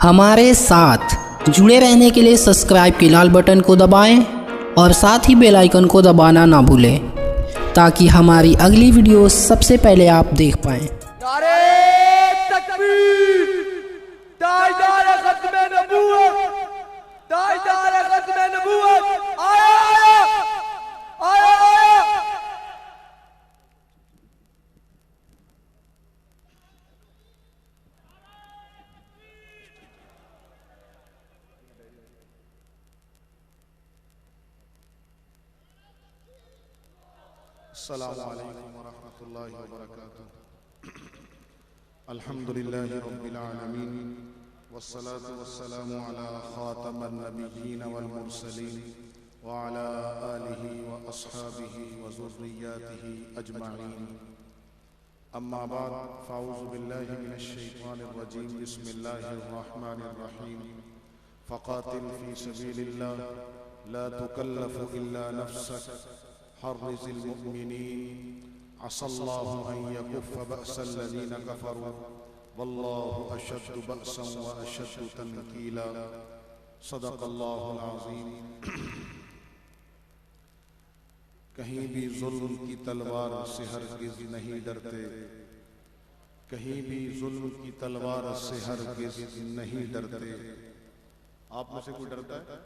हमारे साथ जुड़े रहने के लिए सब्सक्राइब के लाल बटन को दबाएं और साथ ही बेल आइकन को दबाना ना भूलें ताकि हमारी अगली वीडियो सबसे पहले आप देख पाएं। नारे तकबीर, ताजदार खत्मे नबूवत, ताजदार खत्मे नबूवत, आया आया आया आया। अस्सलामु अलैकुम वरहमतुल्लाहि वबरकातुह। अल्हम्दुलिल्लाहि रब्बिल आलमीन वस्सलातु वस्सलामु अला खातमिन नबिय्यीन वल मुरसलीन व अला आलिहि व अस्हाबिहि व ज़ुर्रिय्यातिहि अजमईन। अम्मा बाद फ़अऊज़ु बिल्लाहि मिनश शैतानिर रजीम। बिस्मिल्लाहिर रहमानिर रहीम। फ़क़ातिल फ़ी सबीलिल्लाह ला तुकल्लफ़ु इल्ला नफ़्सक हर्रिज़िल मुमिनीन असल्लाहु अन यकुफ़्फ़ बअसल्लज़ीना कफ़रू वल्लाहु अशद्दु बअसन व अशद्दु तनकीला। सदक़ल्लाहुल अज़ीम। कहीं भी जुल्म की तलवार से हरगिज़ नहीं डरते, कहीं भी जुल्म की तलवार से हरगिज़ नहीं डरते। आप में से कोई डरता है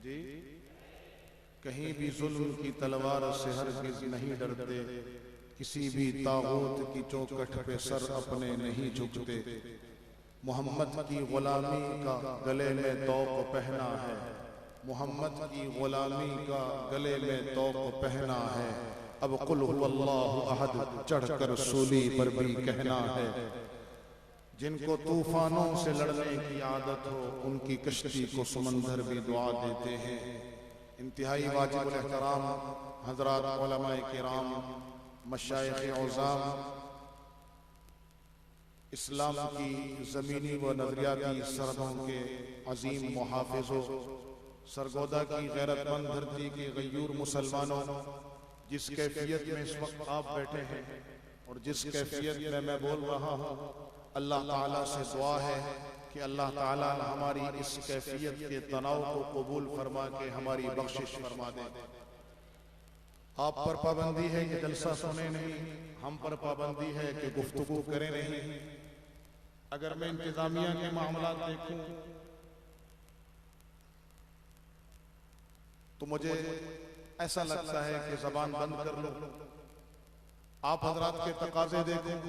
जी? कहीं भी जुल्म की तलवार से हरगिज़ नहीं डरते, किसी भी तागूत की चौखट पे सर अपने नहीं झुकते। मोहम्मद की गुलामी का गले में तौक़ पहना है, मोहम्मद की गुलामी का गले में तौक़ पहना है। अब कुल हुवल्लाहु अहद चढ़कर सूली पर भी कहना है। जिनको तूफानों से लड़ने की आदत हो उनकी कश्ती को समंदर भी दुआ देते हैं। इंतहाई वाजिबुल एहतराम हज़रात उलमाए किराम, मशाइख़ औज़ाम, इस्लाम की ज़मीनी व नज़रियाती सरहदों के अजीम मुहाफ़िज़ों, सरगोदा की गैरतमंद धरती के गयूर मुसलमानों, जिस कैफियत में इस वक्त आप बैठे हैं और जिस कैफियत में मैं बोल रहा हूँ, अल्लाह ताला से दुआ है कि अल्लाह ताला हमारी इस कैफियत के तनाव को कबूल फरमा के हमारी बख्शिश फरमा दे। आप पर पाबंदी है कि जलसा सुने नहीं, हम पर पाबंदी है कि गुफ्तगू करें नहीं। अगर मैं इंतजामिया के मामला देखूं तो मुझे ऐसा लगता है कि जबान बंद कर लो। आप हजरात के तकाजे देखें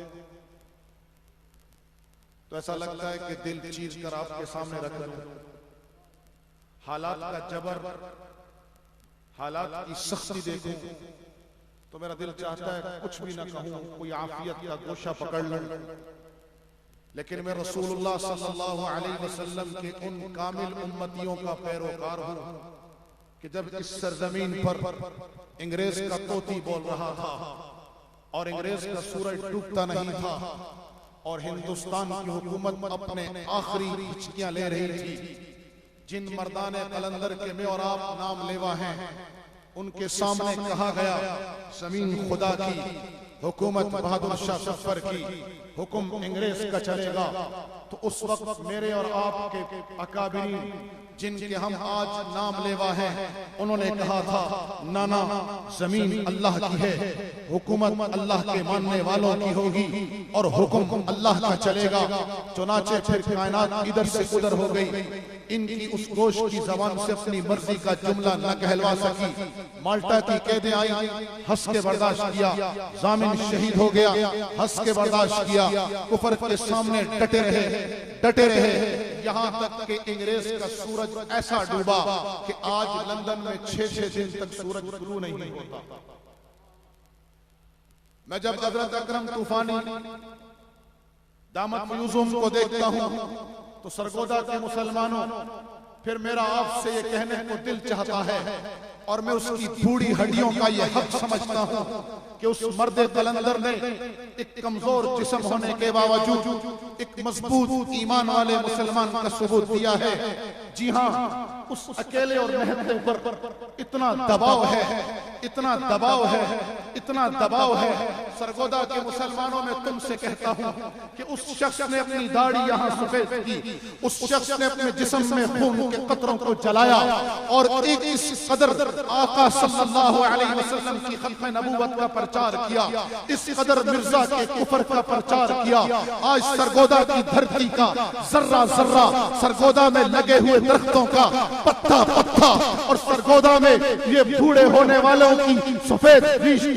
तो ऐसा लगता है कि दिल चीर कर आपके सामने रख दूं। हालात का जबर, हालात की सख्ती देखूं तो मेरा दिल चाहता है कुछ भी ना कहूं, कोई आफियत का गोशा पकड़ लूं। लेकिन मैं रसूलुल्लाह सल्लल्लाहु अलैहि वसल्लम के उन कामिल उम्मतियों का पैरोकार हूं कि जब इस सरजमीन पर अंग्रेज का तोती बोल रहा था और अंग्रेज का सूरज डूबता नहीं था और हिंदुस्तान की हुकूमत अपने आखिरी हिचकियां ले रही थी, जिन मर्दाने कलंदर के मैं और आप नाम लेवा हैं, उनके सामने कहा गया जमीन खुदा की, हुकूमत बहादुर शाह जफर की, हुक्म अंग्रेज का चलेगा। तो उस वक्त मेरे और आपके अकाबिरीन जिनके हम आज नाम लेवा हैं, उन्होंने कहा था नाना जमीन अल्लाह की है, हुकूमत अल्लाह के मानने वालों की होगी और हुक्म अल्लाह का चलेगा। चुनाचे फिर कायनात इधर से उधर हो गई। इनकी उस गोश की जबान से अपनी मर्जी का जुमला न कहलवा सकी। माल्टा की कैदें आई, हंस के बर्दाश्त किया। जामिन शहीद हो गया, हंस के बर्दाश्त किया। कुफर के सामने डटे रहे, डटे रहे, यहाँ तक कि अंग्रेज का सूरज ऐसा डूबा कि आज लंदन में 6-6 दिन तक सूरज शुरू नहीं होता। मैं जब हजरत अकरम तूफानी दामत फ्यूजुम को देखता हूँ तो सरगोदा के मुसलमानों, फिर मेरा आपसे ये कहने को दिल चाहता है और मैं उसकी बूढ़ी हड्डियों का ये हक समझता हूँ कि उस मर्दे कलंदर ने एक कमजोर जिस्म होने के बावजूद एक मजबूत ईमान वाले मुसलमान का सबूत दिया है। जी हाँ, उस अकेले और मेहनत पर इतना दबाव है, इतना दबाव है, इतना दबाव है। सरगोदा के मुसलमानों में तुमसे कहता हूं कि उस शख्स ने अपनी दाढ़ी यहां सफेद की, उस शख्स ने अपने जिस्म में खून के कतरों को जलाया और एक इस कदर आका सल्लल्लाहु अलैहि वसल्लम की खत्म नबूवत का प्रचार किया, इस कदर मिर्जा के कुफर का प्रचार किया। आज सरगोदा की धरती का जर्रा जर्रा, सरगोदा में लगे हुए दरख्तों का पत्ता पत्ता और सरगोदा में ये बूढ़े होने वालों की सफेद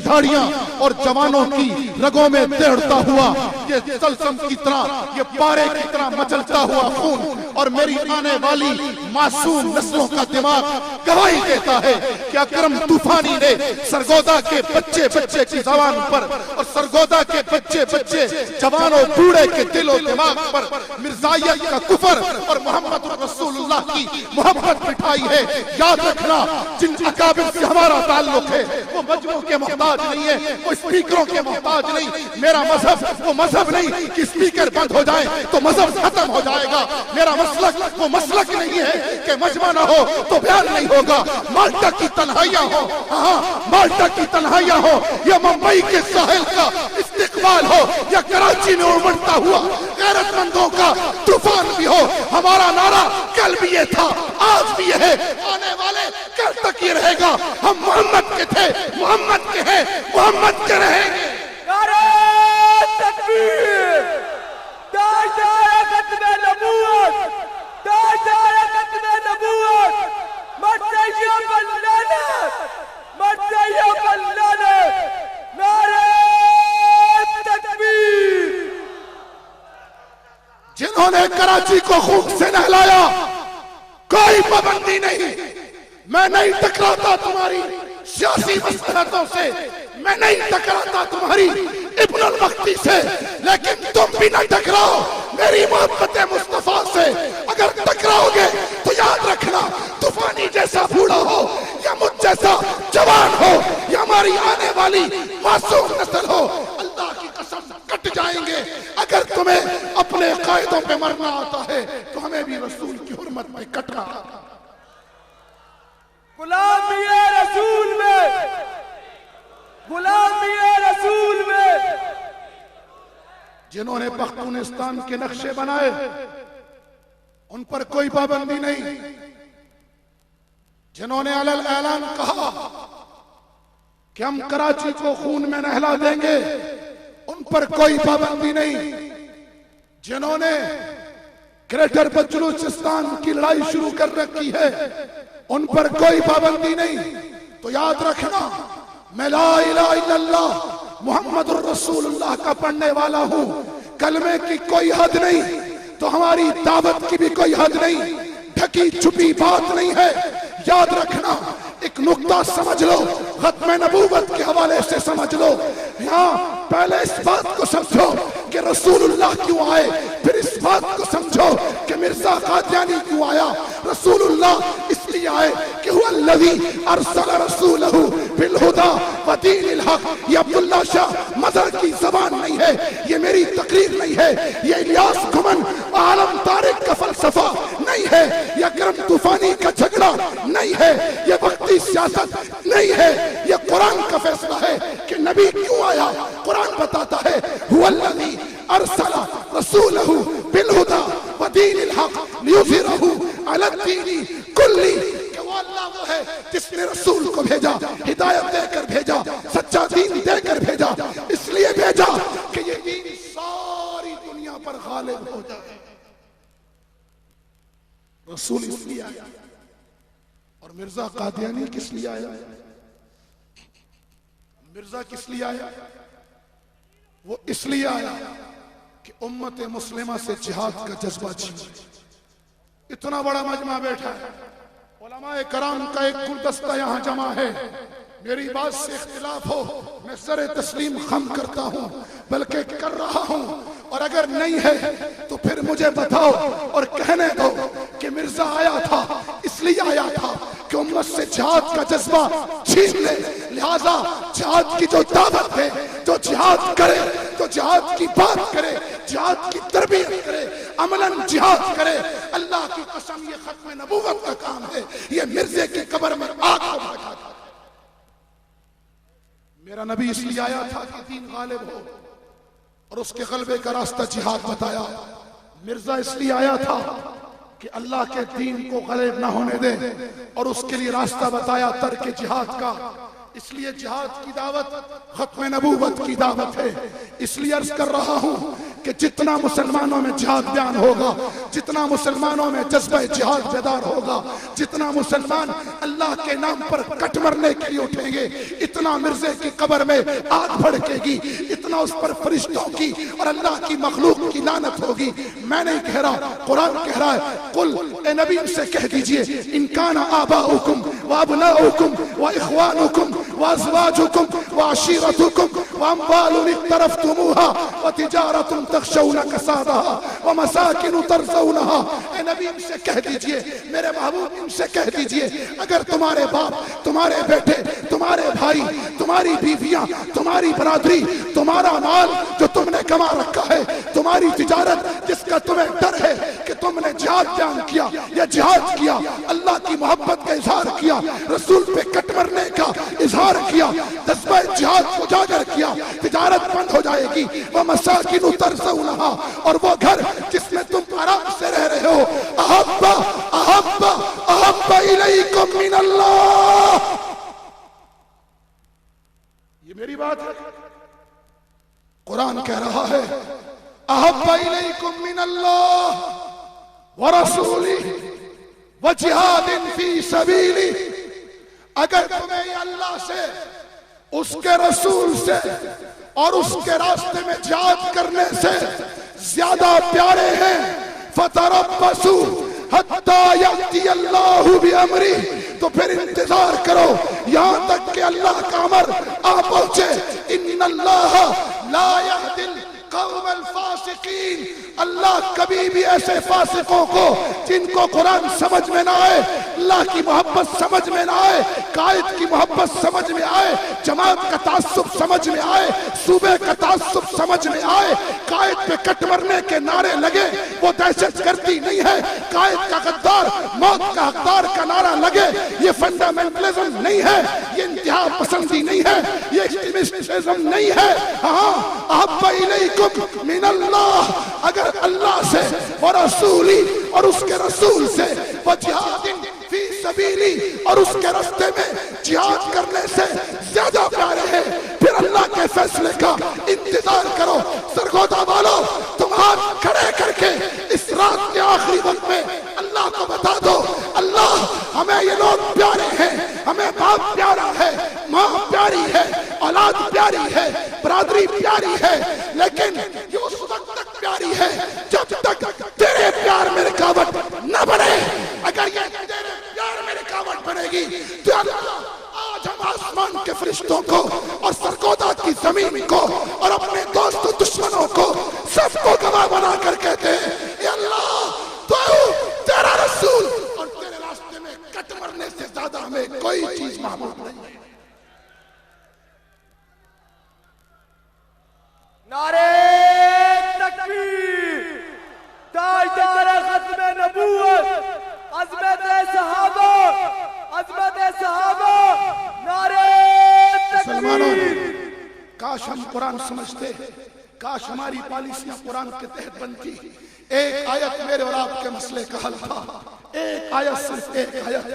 दाढ़ियां और जवानों की रगों में दौड़ता हुआ ये तलसम की तरह, ये पारे की तरह मचलता हुआ खून और मेरी आने वाली मासूम नस्लों का दिमाग गवाही देता है कि अकरम तूफानी ने सरगोदा के बच्चे बच्चे की जबान पर और सरगोदा के बच्चे बच्चे जवानों बूढ़े के दिलो दिमाग पर मिर्जाइयत का कुफर और मोहम्मद रसूलुल्लाह की मोहब्बत बिठाई है। याद रखना, जिन अकाबिर से हमारा ताल्लुक है वो मजमू के मोहताज नहीं है, वो स्पीकरों के मोहताज नहीं। मेरा मजहब वो मजहब नहीं कि स्पीकर बंद हो जाए तो मजहब खत्म हो जाएगा। मेरा मसलक वो मसलक नहीं है कि मजमा ना हो तो बयान नहीं होगा। माल्टा की तन्हाइयां हो, हाँ माल्टा की तन्हाइयां हो, या मुंबई के साहिल का इस्तिकबाल हो, या कराची में उमड़ता हुआ गैरतमंदों का तूफान भी हो, हमारा नारा कल भी ये था, आज भी ये है, आने वाले कल तक ये रहेगा। हम मोहम्मद के थे, मोहम्मद के हैं, मोहम्मद के रहेंगे। नारे तकबीर, ताजदार खत्म नबूवत, ताजदार खत्म नबूवत, मर्तैया बल्लाना, मर्तैया बल्लाना, नारे तकबीर। जिन्होंने कराची को खून से नहलाया, कोई पाबंदी नहीं। मैं नहीं टकराता तुम्हारी सियासी मसलहतों से, मैं नहीं टकराता तुम्हारी इब्नुल मक्ती से, लेकिन तुम भी न टकराओ मेरी मोहब्बत मुस्तफा से। अगर टकराओगे तो याद रखना, तूफानी जैसा बूढ़ा हो या मुझ जैसा जवान हो या हमारी आने वाली मासूम नस्ल हो, अल्लाह की कसम कट जाएंगे। अगर तुम्हें अपने कायदों पे मरना आता है तो हमें भी रसूल की हुर्मत में कटना आता है। गुलामी रसूल में, गुलामी रसूल में। जिन्होंने पख्तूनिस्तान के नक्शे बनाए उन पर कोई पाबंदी नहीं। जिन्होंने अलल ऐलान कहा कि हम कराची को खून में नहला देंगे, उन पर कोई पाबंदी नहीं। जिन्होंने ग्रेटर बलूचिस्तान की लड़ाई शुरू कर रखी है, उन पर कोई पाबंदी नहीं। तो याद रखना, मैं ला इलाहा इल्लल्लाह मुहम्मदुर रसूलुल्लाह का पढ़ने वाला हूं। कलमे की कोई हद नहीं तो हमारी दावत की भी कोई हद नहीं, ढकी छुपी बात नहीं है। याद रखना, एक नुक्ता समझ लो, खत्म नबूवत के हवाले से समझ लो। यहाँ पहले इस बात को समझो कि रसूलुल्लाह क्यों आए, फिर इस बात को समझो कि मिर्जा कादियानी क्यों आया। रसूलुल्लाह इसलिए आए कि हुवल्लज़ी अरसल रसूलहू बिल हुदा व दीनिल हक। ये अब्दुल्ला शाह मदर की जबान नहीं है, ये मेरी तकरीर नहीं है, ये इलियास घुमन आलम तारिक का फलसफा नहीं है, ये अकरम तूफानी का झगड़ा नहीं है, ये वक्ती सियासत नहीं है। ये कुरान का फैसला है कि नबी क्यों आया। कुरान बताता है हुवल्लज़ी अरसल रसूलहू बिल हुदा व दीनिल हक लियुज़हिरहू अला दीनि कुल्ली। अल्लाह वो है जिसने रसूल को भेजा, हिदायत देकर भेजा, सच्चा दीन देकर भेजा। इसलिए भेजा कि ये दीन सारी दुनिया पर गालिब हो जाए। रसूल इसलिए आया। और मिर्जा कादियानी किस लिए आया? मिर्जा किस लिए आया? वो इसलिए आया कि उम्मत मुस्लिमा से जिहाद का जज्बा छीने। इतना बड़ा मजमा बैठा है, उलमाए कराम का एक गुलदस्ता यहाँ जमा है। मेरी बात से इख्तिलाफ हो, मैं सरे तस्लीम खम करता हूँ, बल्कि कर रहा हूँ। और अगर नहीं है तो फिर मुझे बताओ और कहने दो कि मिर्जा आया था, इसलिए आया था कि उम्मत से जिहाद का जज्बा छीन ले। लिहाजा जिहाद की जो दावत है, जो जिहाद करे तो जिहाद की बात करे, जिहाद की तरबियत करे, अमलन जिहाद करे। अल्लाह की कसम ये खत्म नबूवत का काम है, ये मिर्जे की कब्र में आग को भड़काता है। मेरा नबी इसलिए आया था कि दीन गालिब हो और उसके गलबे का रास्ता जिहाद बताया। मिर्जा इसलिए आया था कि अल्लाह के दीन को गलिब ना होने दे और उसके लिए रास्ता बताया तर्क जिहाद का। इसलिए जिहाद की दावत खत्म नबूवत की दावत है। इसलिए अर्ज कर रहा हूं कि जितना मुसलमानों में जिहाद बयान होगा, जितना मुसलमानों में जज्बा जिहाद बेदार होगा, जितना मुसलमान अल्लाह के नाम पर कट मरने के लिए उठेंगे, इतना मिर्जे की कब्र में आग भड़केगी, इतना उस पर फरिश्तों की और अल्लाह की मखलूक की लानत होगी। मैं नहीं कह रहा, कुरान कह रहा है। कुल ए नबी से कह दीजिए, इनकान आबाउकुम व अबनाउकुम व इख्वानुकुम व अज़वाजुकुम व अशीरतुकुम व अम्वालुन इक़्तरफ़्तुमूहा व तिजारतुन तख़शौना कसादहा व मसाकिन तरज़ौनहा। ए नबी से कह दीजिए, मेरे महबूब इनसे कह दीजिए, अगर तुम्हारे बाप, तुम्हारे बेटे, तुम्हारे भाई, तुम्हारी बीवियां, तुम्हारी बरादरी, तुम्हारा माल जो तुमने कमा रखा है, तुम्हारी तिजारत जिसका तुम्हें डर है कि तुमने जिहाद बयान किया या जिहाद किया, अल्लाह की मोहब्बत का इजहार किया, रसूल पे कट मरने का इजहार किया, जज्बा जिहाद को उजागर किया, तिजारत बंद हो जाएगी। वह मसाकिन तरज़ौनहा, और वो घर जिसमें तुम आराम से रह रहे हो, अहब्बा अहब्बा अहब्बा इलैकुम मिनल्लाह। ये मेरी बात है, कुरान कह रहा है, अहब्बा इलैकुम मिनल्लाह व रसूलिही व जिहादिन फी सबीली। अगर तुम्हें अल्लाह से, उसके रसूल से और उसके रास्ते में जिहाद करने से ज्यादा प्यारे हैं, फतरब्बसू हत्ता यअती अल्लाहु बिअमरी, तो फिर इंतजार करो यहां तक कि अल्लाह का अमर आ पहुंचे। इन्नल्लाह ला यहदिल कौमल फासिकीन, अल्लाह कभी भी ऐसे फासिकों को जिनको कुरान समझ में ना आए, अल्लाह की मोहब्बत समझ में ना आए, कायद की मोहब्बत समझ में आए, जमात का तासुब समझ में आए, सूबे का तासुब समझ में आए, कायद पे कट मरने के नारे लगे, वो दहशतगर्दी नहीं है। कायद का गद्दार, मौत का हकदार का नारा लगे, ये फंडामेंटलिज्म नहीं है, ये इंतहा पसंदी नहीं है, ये एक्सट्रीमिज्म नहीं है। हाँ, अहब्बा इलैकुम मिनल्लाह, अगर अल्लाह से और रसूली और उसके रसूल से व जिहादिन फी सबीली, और उसके रास्ते में जिहाद करने से ज्यादा प्यारे हैं, फिर अल्लाह के फैसले का इंतजार करो। सरगोदा वालों, तुम हाथ खड़े करके इस रात के आखिरी वक्त में अल्लाह को बता दो, अल्लाह हमें ये लोग प्यारे हैं, हमें बाप प्यारा है, माँ प्यारी है, औलाद प्यारी है, बरादरी प्यारी है, लेकिन ये उस वक्त तक प्यारी है जब तक तेरे प्यार में रुकावट न बने। अगर ये तेरे प्यार में रुकावट बनेगी तो आज हम आसमान के फरिश्तों को और सरगोदा की जमीन को और अपने दोस्तों दुश्मनों को सबको गवाह बना कर कहते हैं, ये अल्लाह तो तेरा रसूल और तेरे रास्ते में कट मरने से ज्यादा हमें कोई चीज महबूब नहीं है। नारे तकबीर, ताजदार खत्म नबूवत, अज़मत सहाबा, अज़मत सहाबा, नारे तकबीर। काश हम कुरान समझते, काश हमारी पॉलिसियां कुरान के तहत बनती। एक आयत मेरे और आपके मसले का हल था, एक आयत, सिर्फ एक आयत।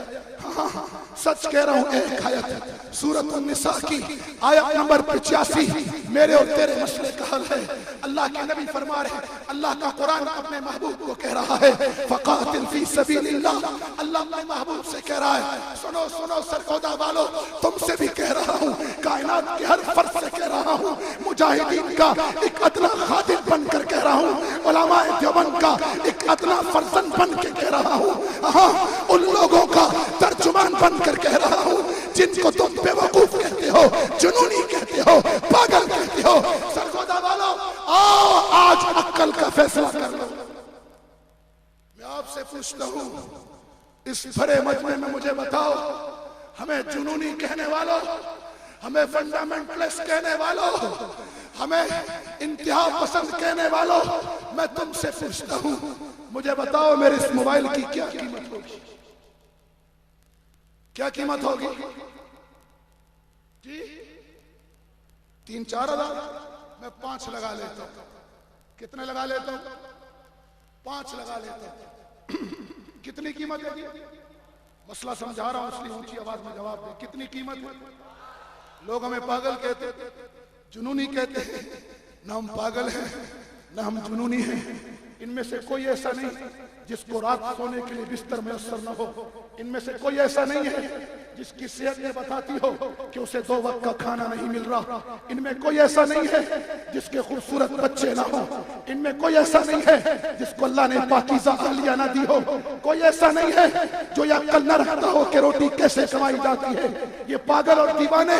हाँ, सच कह रहा हूं, एक आयत सूरत निसा की आयत नंबर 85 मेरे और तेरे मसले का हल है। अल्लाह के नबी फरमा रहे, अल्लाह का कुरान अपने महबूब को कह रहा है, फ़क़ातिल फ़ी सबीलिल्लाह। अल्लाह अपने महबूब से कह रहा है, सुनो सुनो सरगोदा वालों, तुमसे भी कह रहा हूँ, कायनात के हर फर्द से कह रहा हूँ, मुजाहिदीन का एक अदना खादिम बनकर कह रहा हूँ, उलमाए देवबंद का एक अदना फर्जंद बन के कह रहा हूँ, हाँ, उन लोगों का तर्जुमान बनकर कह रहा हूँ जिनको तुम बेवकूफ कहते हो, जुनूनी कहते हो, पागल कहते हो। सरगोदा वालों, आओ आज अक्ल का फैसला कर लो। मैं आपसे पूछता हूँ, इस भरे मजमे में मुझे बताओ, हमें जुनूनी कहने वालों, हमें फंडामेंटलिस्ट कहने वालों, हमें इंतहा पसंद कहने वालों, मैं तुमसे पूछता हूं, मुझे बताओ मेरे इस मोबाइल की क्या कीमत होगी? क्या कीमत होगी जी? 3-4 हजार? मैं 5 लगा लेता हूं। कितने लगा लेता हूं? 5 लगा लेता हूं। कितनी कीमत होगी? मसला समझा रहा हूं, इसलिए ऊंची आवाज में जवाब दे। कितनी कीमत है? लोग हमें पागल कहते, जुनूनी कहते हैं। ना हम पागल हैं, ना हम जुनूनी हैं। इनमें से कोई ऐसा नहीं जिसको रात सोने के लिए बिस्तर मैसर न हो। इनमें से कोई ऐसा नहीं है जिसकी सेहत ये बताती हो कि उसे 2 वक्त का खाना नहीं मिल रहा। इनमें कोई ऐसा नहीं है जिसके खूबसूरत बच्चे ना हो। इनमें कोई ऐसा नहीं है जिसको अल्लाह ने पाकीज़ा अहलिया ना दी हो। कोई ऐसा नहीं है जो ये अक्ल न रखता हो कि रोटी कैसे कमाई जाती है। ये पागल और दीवाने,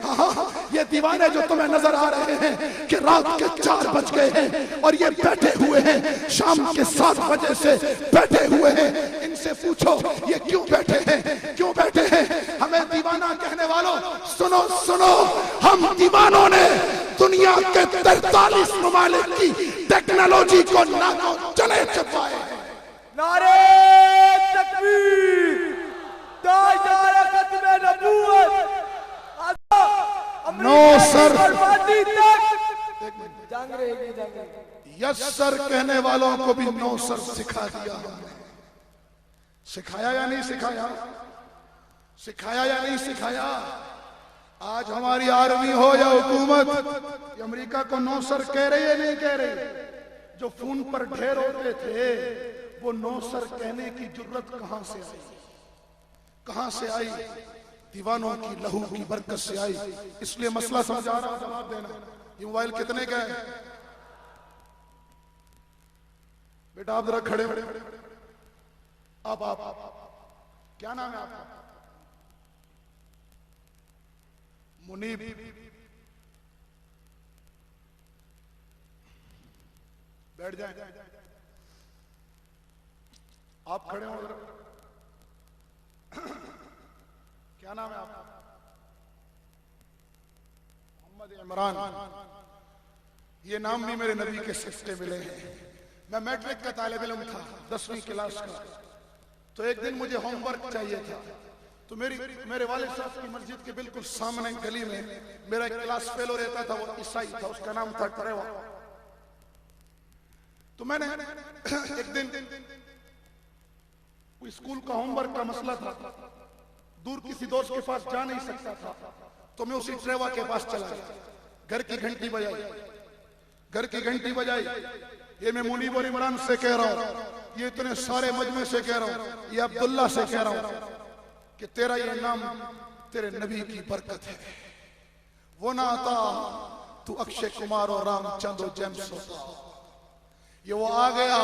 हाँ, ये दीवाने जो तुम्हें नजर आ रहे हैं कि रात के 4 बज गए हैं और ये बैठे हुए हैं, शाम के 7 बजे से बैठे हुए हैं। इनसे पूछो ये क्यों बैठे हैं, क्यों बैठे हैं? हमें दीवाना कहने वालों, सुनो सुनो, हम दीवानों ने दुनिया के 43 ममालिक की टेक्नोलॉजी को नाकों चले चपाए। नारे तकबीर, ताजदार खत्मे नबूवत, नो सर, बर्बादी तक जंग रहेगी, जंग रहेगी। यस सर कहने वालों को भी नो सर सिखा दिया हमने। सिखाया या नहीं सिखाया? सिखाया या नहीं सिखाया? आज हमारी आर्मी हो या हुकूमत, अमेरिका को नो सर कह रही है, नहीं कह रही? जो फोन पर ढेर होते थे वो नो सर कहने की जुर्रत कहां से आई? कहां से आई? दीवानों की लहू की बरकत से आई। इसलिए मसला समझा रहा हूं, जवाब देना। ये मोबाइल कितने का है बेटा? आप जरा खड़े हो। आप क्या नाम है आपका? मुनीब। बैठ जाए। आप खड़े हो। क्या नाम है आपका? मोहम्मद इमरान। ये नाम भी मेरे नबी के सच्चे मिले हैं। मैं मैट्रिक का तालिब इल्म था, 10वीं क्लास का। तो एक दिन मुझे होमवर्क चाहिए था। तो मेरे वालिद साहब की मस्जिद के बिल्कुल सामने गली में मेरा एक क्लास फेलो रहता था, वो ईसाई था, उसका नाम था ट्रेवा। तो मैंने एक दिन स्कूल का होमवर्क का मसला था, दूर किसी दोस्त के पास जा नहीं सकता था, तो मैं उसी ट्रेवा के पास चला गया। घर की घंटी बजाई, घर की घंटी बजाई। ये मैं मुनीब और इमरान से कह रहा हूं, ये इतने सारे मजमे से कह रहा हूं, ये अब्दुल्ला से कह रहा हूं कि तेरा ये नाम तेरे नबी की बरकत है। वो ना आता तू अक्षय कुमार और रामचंद्र और जेम्स होता। ये वो आ गया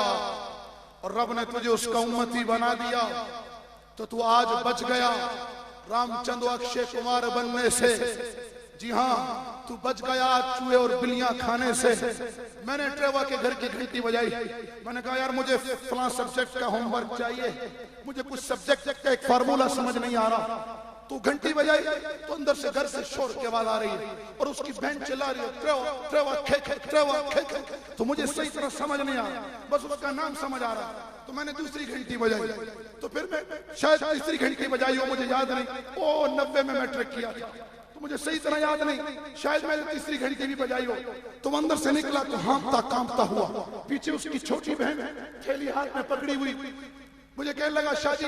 और रब ने तुझे उसका उम्मती बना दिया, तो तू आज बच गया रामचंद्र अक्षय कुमार बनने से। जी हाँ, तू बच गया चूहे और बिल्लियां खाने से। मैंने ट्रेवा के घर की घंटी बजाई। मैंने कहा यार मुझे फलां सब्जेक्ट का होमवर्क चाहिए, मुझे कुछ सब्जेक्ट का एक फार्मूला समझ नहीं आ रहा। तो घंटी बजाई तो अंदर से घर से शोर की आवाज आ रही है और उसकी बहन चिल्ला रही है ट्रेवा ट्रेवा खे खे ट्रेवा खे खे। तो मुझे सही तरह समझ नहीं आ रहा, बस उसका नाम समझ आ रहा। तो मैंने दूसरी घंटी बजाई, तो फिर मैं शायद तीसरी घंटी बजाई हो, मुझे याद नहीं। ओ 90 में मैट्रिक किया था, तो मुझे सही तरह याद नहीं, शायद मैंने तीसरी घंटी भी बजाई हो। तो अंदर से निकला तो हाँफता कांपता हुआ, पीछे उसकी छोटी बहन थैली हाथ में पकड़ी हुई। मुझे कहने लगा शादी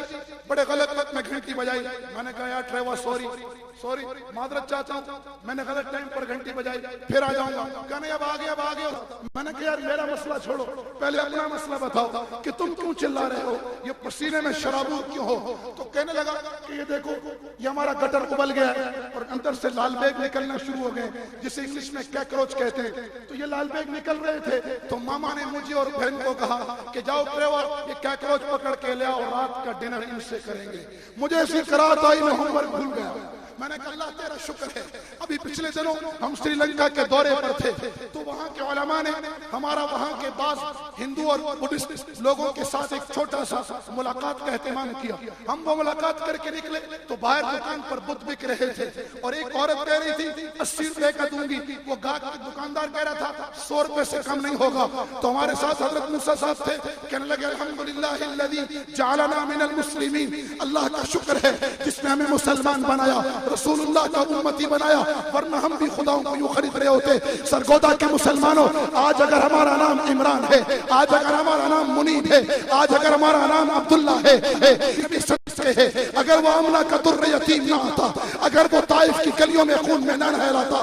बड़े गलत वक्त में घंटी बजाई। मैंने कहा यार ट्रेवा सॉरी सॉरी, मादरत चाहता हूँ, मैंने गलत टाइम पर घंटी बजाई, फिर आ जाऊंगा। कहने अब आ गया। मैंने कहा यार मेरा मसला छोड़ो, पहले अपना मसला बताओ कि तुम क्यों चिल्ला रहे हो, ये पसीने में शराबूर क्यों हो। तो कहने लगा कि ये देखो ये हमारा गटर उबल गया है और अंदर से लाल बैग निकलना शुरू हो गए, जिसे इंग्लिश में कैक्रोच कहते हैं। तो ये लाल बैग निकल रहे थे, तो मामा ने मुझे और बहन को कहा कि जाओ ट्रेवा ये कैक्रोच पकड़ के ले आओ, रात का डिनर इनसे करेंगे। मुझे ऐसी कराहत आई, मैं होमवर्क भूल गया। मैंने कहा अल्लाह तेरा शुक्र है, अभी पिछले दिनों हम श्रीलंका के दौरे पर थे, तो वहाँ के उलमा ने हमारा वहाँ के बाद हिंदू और बुद्धिस्ट लोगों के साथ एक छोटा सा मुलाकात का एहतमाम किया। हम वो मुलाकात करके निकले तो बाहर दुकान पर बुत बिक रहे थे और एक औरत कह रही थी 80 रुपए का दूंगी, वो दुकानदार कह रहा था 100 रुपए से कम नहीं होगा। तो हमारे साथ हजरत मूसा साहब थे, कहने लगे अल्हम्दुलिल्लाहिल्लज़ी जअलना मिनल मुस्लिमीन, अल्लाह का शुक्र है जिसने हमें मुसलमान बनाया, रसूलुल्लाह का उम्मती बनाया, वरना हम भी खुदाओं को यूं खरीद रहे होते। सरगोदा के मुसलमानों, आज अगर हमारा नाम इमरान है, आज अगर हमारा नाम मुनीब है, आज अगर हमारा नाम अब्दुल्ला है, अगर वो आमना का दुर्र यतीम ना आता, अगर वो ताइफ की गलियों में खून में ना नहलाता,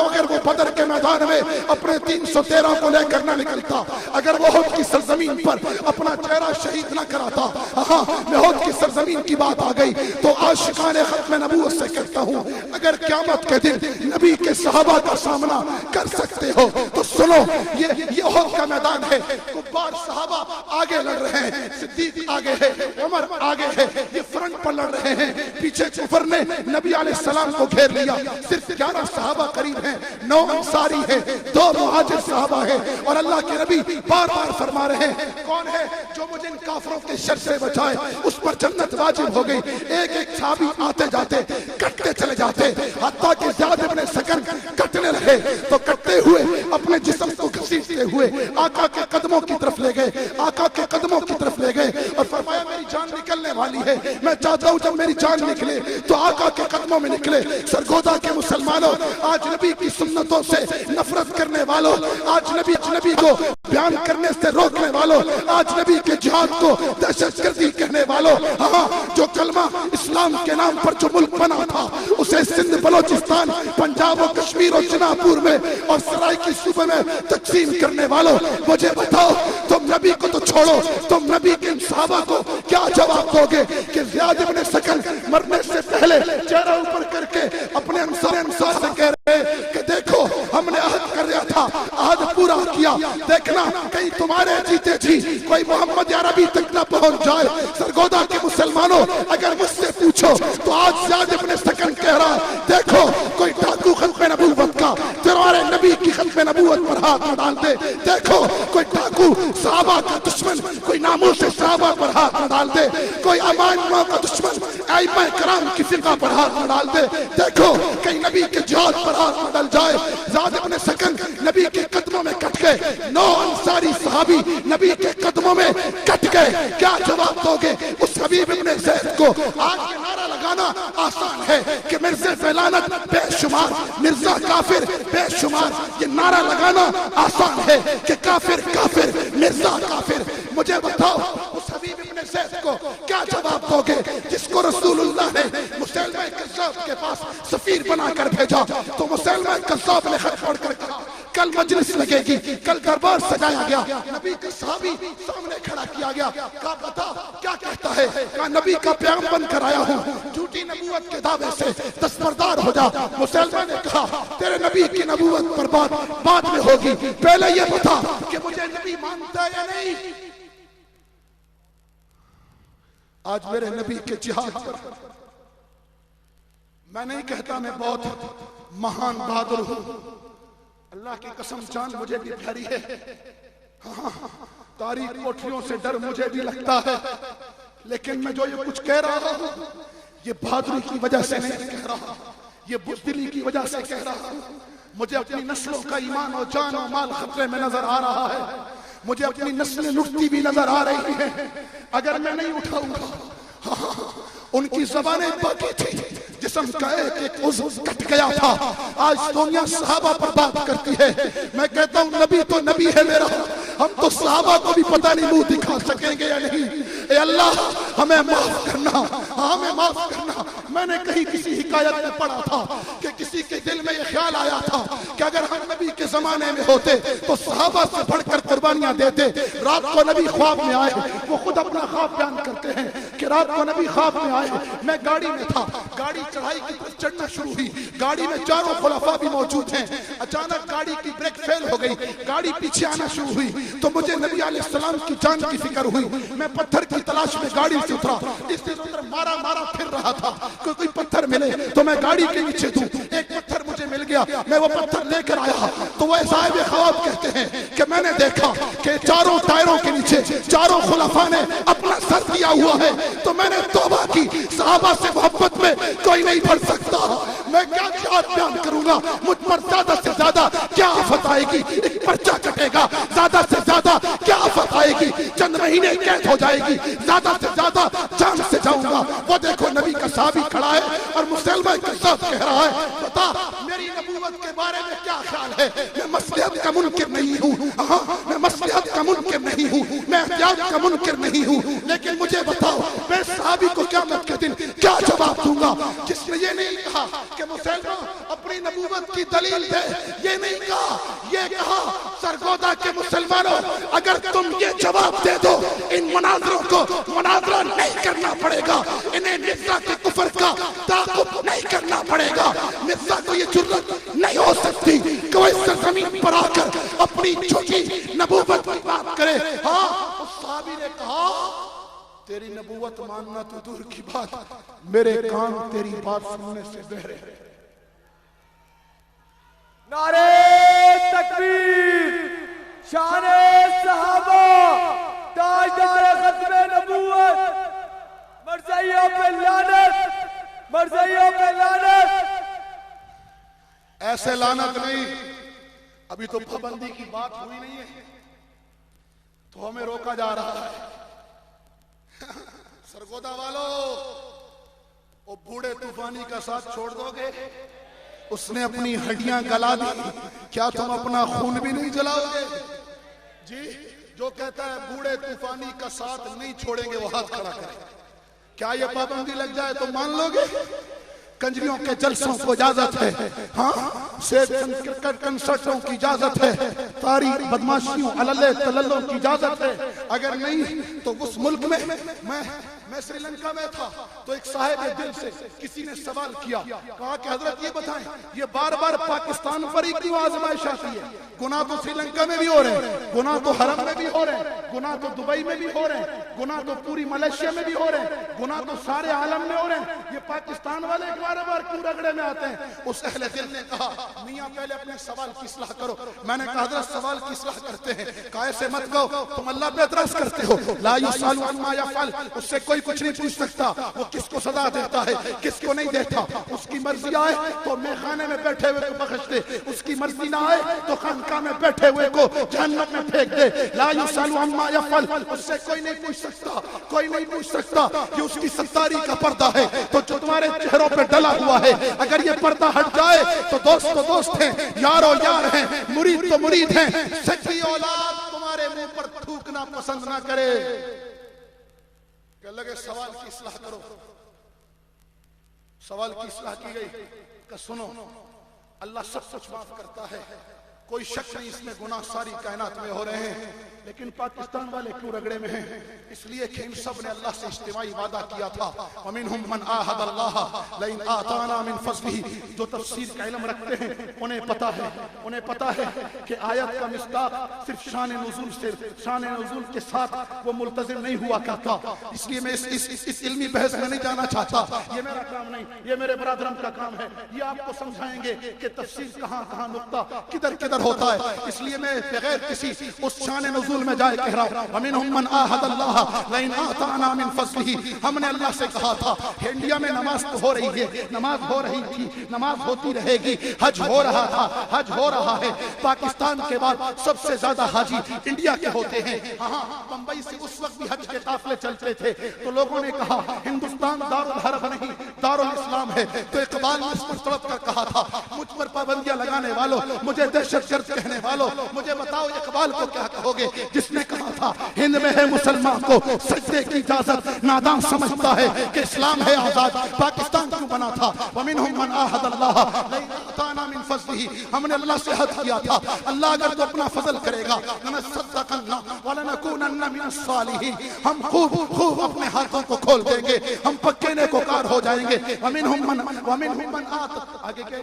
अगर वो बदर के मैदान में अपने 313 को लेकर ना निकलता, अगर वो उहद की सरजमीन पर अपना चेहरा शहीद ना कराता। हाँ, मैं उहद की सरजमीन की बात आ गई तो आशिकाने खत्म नबूवत से कहता हूँ, अगर क़यामत के दिन नबी के सहाबा का सामना कर सकते हो तो सुनो, ये उहद का मैदान है, कुफ्फार सहाबा आगे लड़ रहे हैं, सिद्दीक आगे है, उमर आगे है, ये फ्रंट पर लड़ रहे हैं, पीछे कुफर ने नबी अलैहिस्सलाम को घेर लिया। सिर्फ 11 सहाबा करीब हैं, 9 अंसारी हैं, 2 मुहाजिर सहाबा हैं, और अल्लाह के नबी बार बार फरमा रहे हैं, कौन है जो मुझे इन काफरों के शर से बचाए, उस पर जन्नत वाजिब हो गई। एक एक सहाबी आते जाते कटते चले जाते, हत्ता कि ज़ियाद इब्न सकन कटने रहे तो कटते हुए अपने जिस्म को घसीटते हुए आका के कदमों की तरफ ले गए, आका के कदमों की तरफ ले गए और फरमाया मेरी जान निकलने वाली है, मैं चाहता हूं जब मेरी जान निकले तो आका के कदमों में निकले। सरगोदा के मुसलमानों, आज नबी की सुन्नतों से नफरत करने वालों, आज नबी को बयान करने से रोकने वालों, आज नबी के जिहाद को दहशतगर्दी कहने वालों, हाँ, जो कलमा इस्लाम के नाम पर जो मुल्क बना था उसे सिंध, बलोचिस्तान, पंजाब और कश्मीर और जनापुर में और सराइकी सूबे में तकसीम करने वालों, मुझे बताओ तुम नबी को तो छोड़ो, तुम नबी के सहाबा को क्या जवाब दोगे कि ज़ियाद इब्न सकन मरने से पहले चेहरा ऊपर करके अपने अंसार से कह रहे कि देखो हमने अहद कर दिया था, अहद पूरा किया, देखना कहीं तुम्हारे जीते जी कोई मोहम्मद अरबी तक न पहुंच जाए। सरगोदा के मुसलमानों, अगर मुझसे पूछो तो आज ज़ियाद इब्न सकन कह रहा, देखो कोई डाकू खत्म नबूवत का तुम्हारे नबी की खत्म नबूवत पर हाथ न डाल दे, देखो कोई डाकू सहाबा का दुश्मन कोई नामूस सहाबा पर हाथ न डाल दे, कोई अमान का दुश्मन आइमा कराम की फिका पर हाथ न डाल दे, देखो कहीं नबी के जिहाद पर हाथ न डाल जाए। ज़ियाद इब्न सकन नबी के कदमों में कट गए, 9 अंसारी सहाबी नबी के कदमों में कट गए, क्या जवाब दोगे उस हबीब इब्न ज़ैद को? आज ये नारा लगाना आसान है कि मिर्ज़ा फैलानत बेशुमार, मिर्जा काफिर बेशुमार, ये नारा लगाना आसान है कि काफिर काफिर, मिर्जा काफिर। मुझे बताओ उस हबीब इब्न ज़ैद को क्या जवाब दोगे जिसको रसूलुल्लाह ने मुसैलमा कज़्ज़ाब के पास सफीर बनाकर भेजा, तो मुसैलमा कज़्ज़ाब ने खत पढ़कर कहा कल मजलिस लगेगी, कल दरबार सजाया गया, नबी का सहाबी सामने खड़ा किया गया, कहा बता क्या कहता है, कहा नबी का प्याम बनकर आया हूँ, झूठी नबूवत के दावे से दस्तबरदार हो जा। मुसलमान ने कहा तेरे नबी की नबूवत पर बात बाद में होगी, पहले ये बता कि मुझे नबी मानता है या नहीं। आज मेरे नबी के जिहाद पर मैं नहीं कहता मैं बहुत महान बहादुर हूं, अल्लाह की कसम जान मुझे भी प्यारी है, हाँ, तारीख कोठरियों से डर मुझे भी लगता है, लेकिन मैं जो ये कुछ कह रहा हूं ये बहादुरी की वजह से नहीं कह रहा, ये बुज़दिली की वजह से कह रहा हूं। मुझे अपनी नस्लों का ईमान और जान और माल खतरे में नजर आ रहा है, मुझे अपनी नस्लें लुटती भी नजर आ रही हैं। अगर मैं नहीं उठाऊंगा, हाँ, उनकी ज़बानें बाकी थी, जिस्म का एक उज़्व कट गया था, आज दुनिया सहाबा पर बात करती है। मैं कहता हूँ नबी तो नबी है मेरा, हम तो सहाबा को भी पता नहीं मुंह दिखा सकेंगे या नहीं। ए अल्लाह हमें माफ करना, हमें माफ करना। मैंने कहीं किसी हिकायत में पढ़ा था कि किसी के दिल में ये ख्याल आया था कि अगर हम नबी के जमाने में होते तो सहाबा से बढ़कर कुर्बानियां देते। रात को नबी ख्वाब में आए, वो खुद अपना ख्वाब बयान करते हैं कि रात को नबी ख्वाब में आए, मैं गाड़ी में था, गाड़ी चढ़ाई की तरफ चढ़ना शुरू हुई, गाड़ी में चारों खुलाफा भी मौजूद हैं, अचानक गाड़ी की ब्रेक फेल हो गई, गाड़ी पीछे आना शुरू हुई, तो मुझे नबी अलैहिस्सलाम की जान की फिक्र हुई, मैं पत्थर की तलाश में गाड़ी से उतरा, इसने उधर मारा मारा फिर रहा था कि कोई पत्थर मिले तो मैं गाड़ी के नीचे दूं। एक पत्थर मुझे मिल गया, मैं वो पत्थर लेकर आया तो वह साहिब ख्वाब कहते हैं कि मैंने देखा कि चारों टायरों के नीचे चारों खुलफा ने अपना सर दिया हुआ है। तो मैंने तौबा की, सहाबा से मोहब्बत में कोई नहीं बढ़ सकता। मैं क्या क्या बयान करूंगा, मुझ पर ज्यादा से ज्यादा क्या आफत आएगी, एक पर्चा कटेगा, ज्यादा से ज्यादा क्या आफत आएगी, चंद महीने कैद हो जाएगी, ज्यादा से ज्यादा जान से जाऊंगा। वो देखो नबी का साहबी खड़ा है और मुसलमान के साथ कह रहा है, बता मेरी नबूवत के बारे में क्या ख्याल है। मैं मसलिहत का मुनकिर नहीं हूँ, हाँ मैं मसलिहत का मुनकिर नहीं हूँ, मैं एहतियात का मुनकिर नहीं हूँ, लेकिन मुझे बताओ मैं साहबी को क़यामत के दिन क्या जवाब दूंगा, जिसने ये नहीं कहा कि मुसलमान अपनी नबूवत की दलील दे, ये नहीं कहा, ये कहा सरगोदा के मुसलमानों अगर तुम ये जवाब दे दो इन मुनाजरों को मुनाजरा नहीं करना पड़ेगा, इन्हें मिर्जा के कुफर का ताक़ुब नहीं करना पड़ेगा। मिर्जा को ये जुर्रत नहीं हो सकती कि वो इस जमीन पर आकर अपनी झूठी नबूवत की बात करे। हाँ उस साहबी ने कहा तेरी नबूवत मानना तो दूर की बात, मेरे कान तेरी बात सुनने से बहरे। नारे तकबीर, शाने सहाबा, ताजदार खत्मे नबूवत, मरज़इयों पे लानत, मरज़इयों पे लानत। ऐसे लानत नहीं, अभी तो पाबंदी की बात हुई नहीं है तो हमें रोका जा रहा है। सरगोदा वालों, वो बूढ़े तूफानी का साथ छोड़ दोगे? उसने अपनी हड्डियां गला दी, क्या तुम अपना खून भी नहीं जलाओगे? जी, जो कहता है बूढ़े तूफानी का साथ नहीं छोड़ेंगे वो हाथ खड़ा करे। क्या ये पाबंदी लग जाए तो मान लोगे? कंजरियों के जलसों को इजाजत है, हाँ क्रिकेट कंसर्टों की इजाजत है, तारीख बदमाशियों अलल्ले तलल्लों की इजाजत है। अगर नहीं तो उस मुल्क में मैं श्रीलंका में था तो एक साहिब दिल से किसी ने सवाल किया, कहा कि हजरत ये बताएं ये बार बार पाकिस्तान पर ही क्यों आजमाइश आती है? गुनाह तो श्रीलंका में भी हो रहे हैं, गुनाह तो हरम में भी हो रहे हैं, गुनाह तो दुबई में भी हो रहे हैं, गुनाह तो पूरी मलेशिया में भी हो रहे हैं, गुनाह तो सारे आलम में हो रहे हैं, ये पाकिस्तान वाले बार बार क्यों रगड़े में आते हैं? उस अहले दिल ने कहा मियां पहले अपने सवाल की इस्लाह करो। मैंने कहा हजरत सवाल की इस्लाह करते हैं, काहे से मत कहो, तुम अल्लाह पे एतराज करते हो, ला युसअलु अम्मा यफअल, उससे कोई कुछ नहीं पूछ सकता, वो किसको सजा देता है किसको नहीं देता, उसकी मर्जी आए तो मेखाने में बैठे हुए को बख्श दे, उसकी मर्जी ना आए तो खानका में बैठे हुए को जहन्नम में फेंक दे। ला युसअलु अम्मा यफअल, उससे कोई नहीं पूछ सकता, कोई नहीं पूछ सकता, ये उसकी सत्तारी का पर्दा है। तो जो तुम्हारे चेहरों पे डला हुआ है, अगर ये पर्दा हट जाए तो दोस्त तो दोस्त हैं, यारो यार हैं, मुरीद तो मुरीद हैं। सच्ची औलाद तुम्हारे मुंह पर थूकना पसंद ना करे। क्या लगे सवाल की इस्लाह करो, सवाल की इस्लाह की गई कि सुनो अल्लाह सब कुछ माफ करता है, कोई शक नहीं इसमें गुनाह सारी कायनात में हो रहे हैं, लेकिन पाकिस्तान वाले क्यों रगड़े में हैं? इसलिए कि इन सब ने अल्लाह से इज्तिमाई वादा किया था, वमिनहुम मन आहद अल्लाह लइन आताना मिन फज़लिही। जो तफसीर का इल्म रखते हैं उन्हें पता है कि आयत का मिस्दाक सिर्फ शान नुज़ूल के साथ वो मुल्तज़िम नहीं हुआ करता। इसलिए मैं इस इल्मी बहस में नहीं जाना चाहता, ये मेरा काम नहीं, ये मेरे बरादरम का काम है। ये आपको समझाएंगे कि तफसीर कहाँ नुक्ता किधर किधर होता है। इसलिए मैं बगैर किसी उस शान नुज़ूल में जाए कह रहा हूं, वमिनहुम मन आहद अल्लाह लइन आताना मिन फज़लिही। हमने अल्लाह से कहा था, इंडिया में नमाज तो हो रही है, नमाज हो रही थी, नमाज होती रहेगी, हज हो रहा था, हज हो रहा है। पाकिस्तान के बाद सबसे ज्यादा हाजी इंडिया के होते हैं। हाँ, बंबई से उस वक्त भी हज के काफिले चलते थे तो लोगों ने कहा हिंदुस्तान दारुल हर्ब नहीं दारुल इस्लाम है। तो इकबाल ने इस पर तड़प कर कहा था, मुझ पर पाबंदियां लगाने वालों, मुझे दहशतगर्द कहने वालों, मुझे बताओ इकबाल को क्या कहोगे जिसने कहा था हिंद में है मुसलमान को सजदे की इजाजत, नादान समझता है कि इस्लाम है आजाद। पाकिस्तान क्यों बना था? वमिनहुम मन आहद अल्लाह लइन आताना मिन फज़लिही। हमने अल्लाह से हद किया था, अल्लाह अगर तो अपना फजल करेगा लनसद्दक़न्ना व लनकूनन्ना मिनस सालिहीन। हम खूब अपने हाथों को खोल देंगे, हम पक्के नेकोकार हो जाएंगे। वमिनहुम मन आगे क्या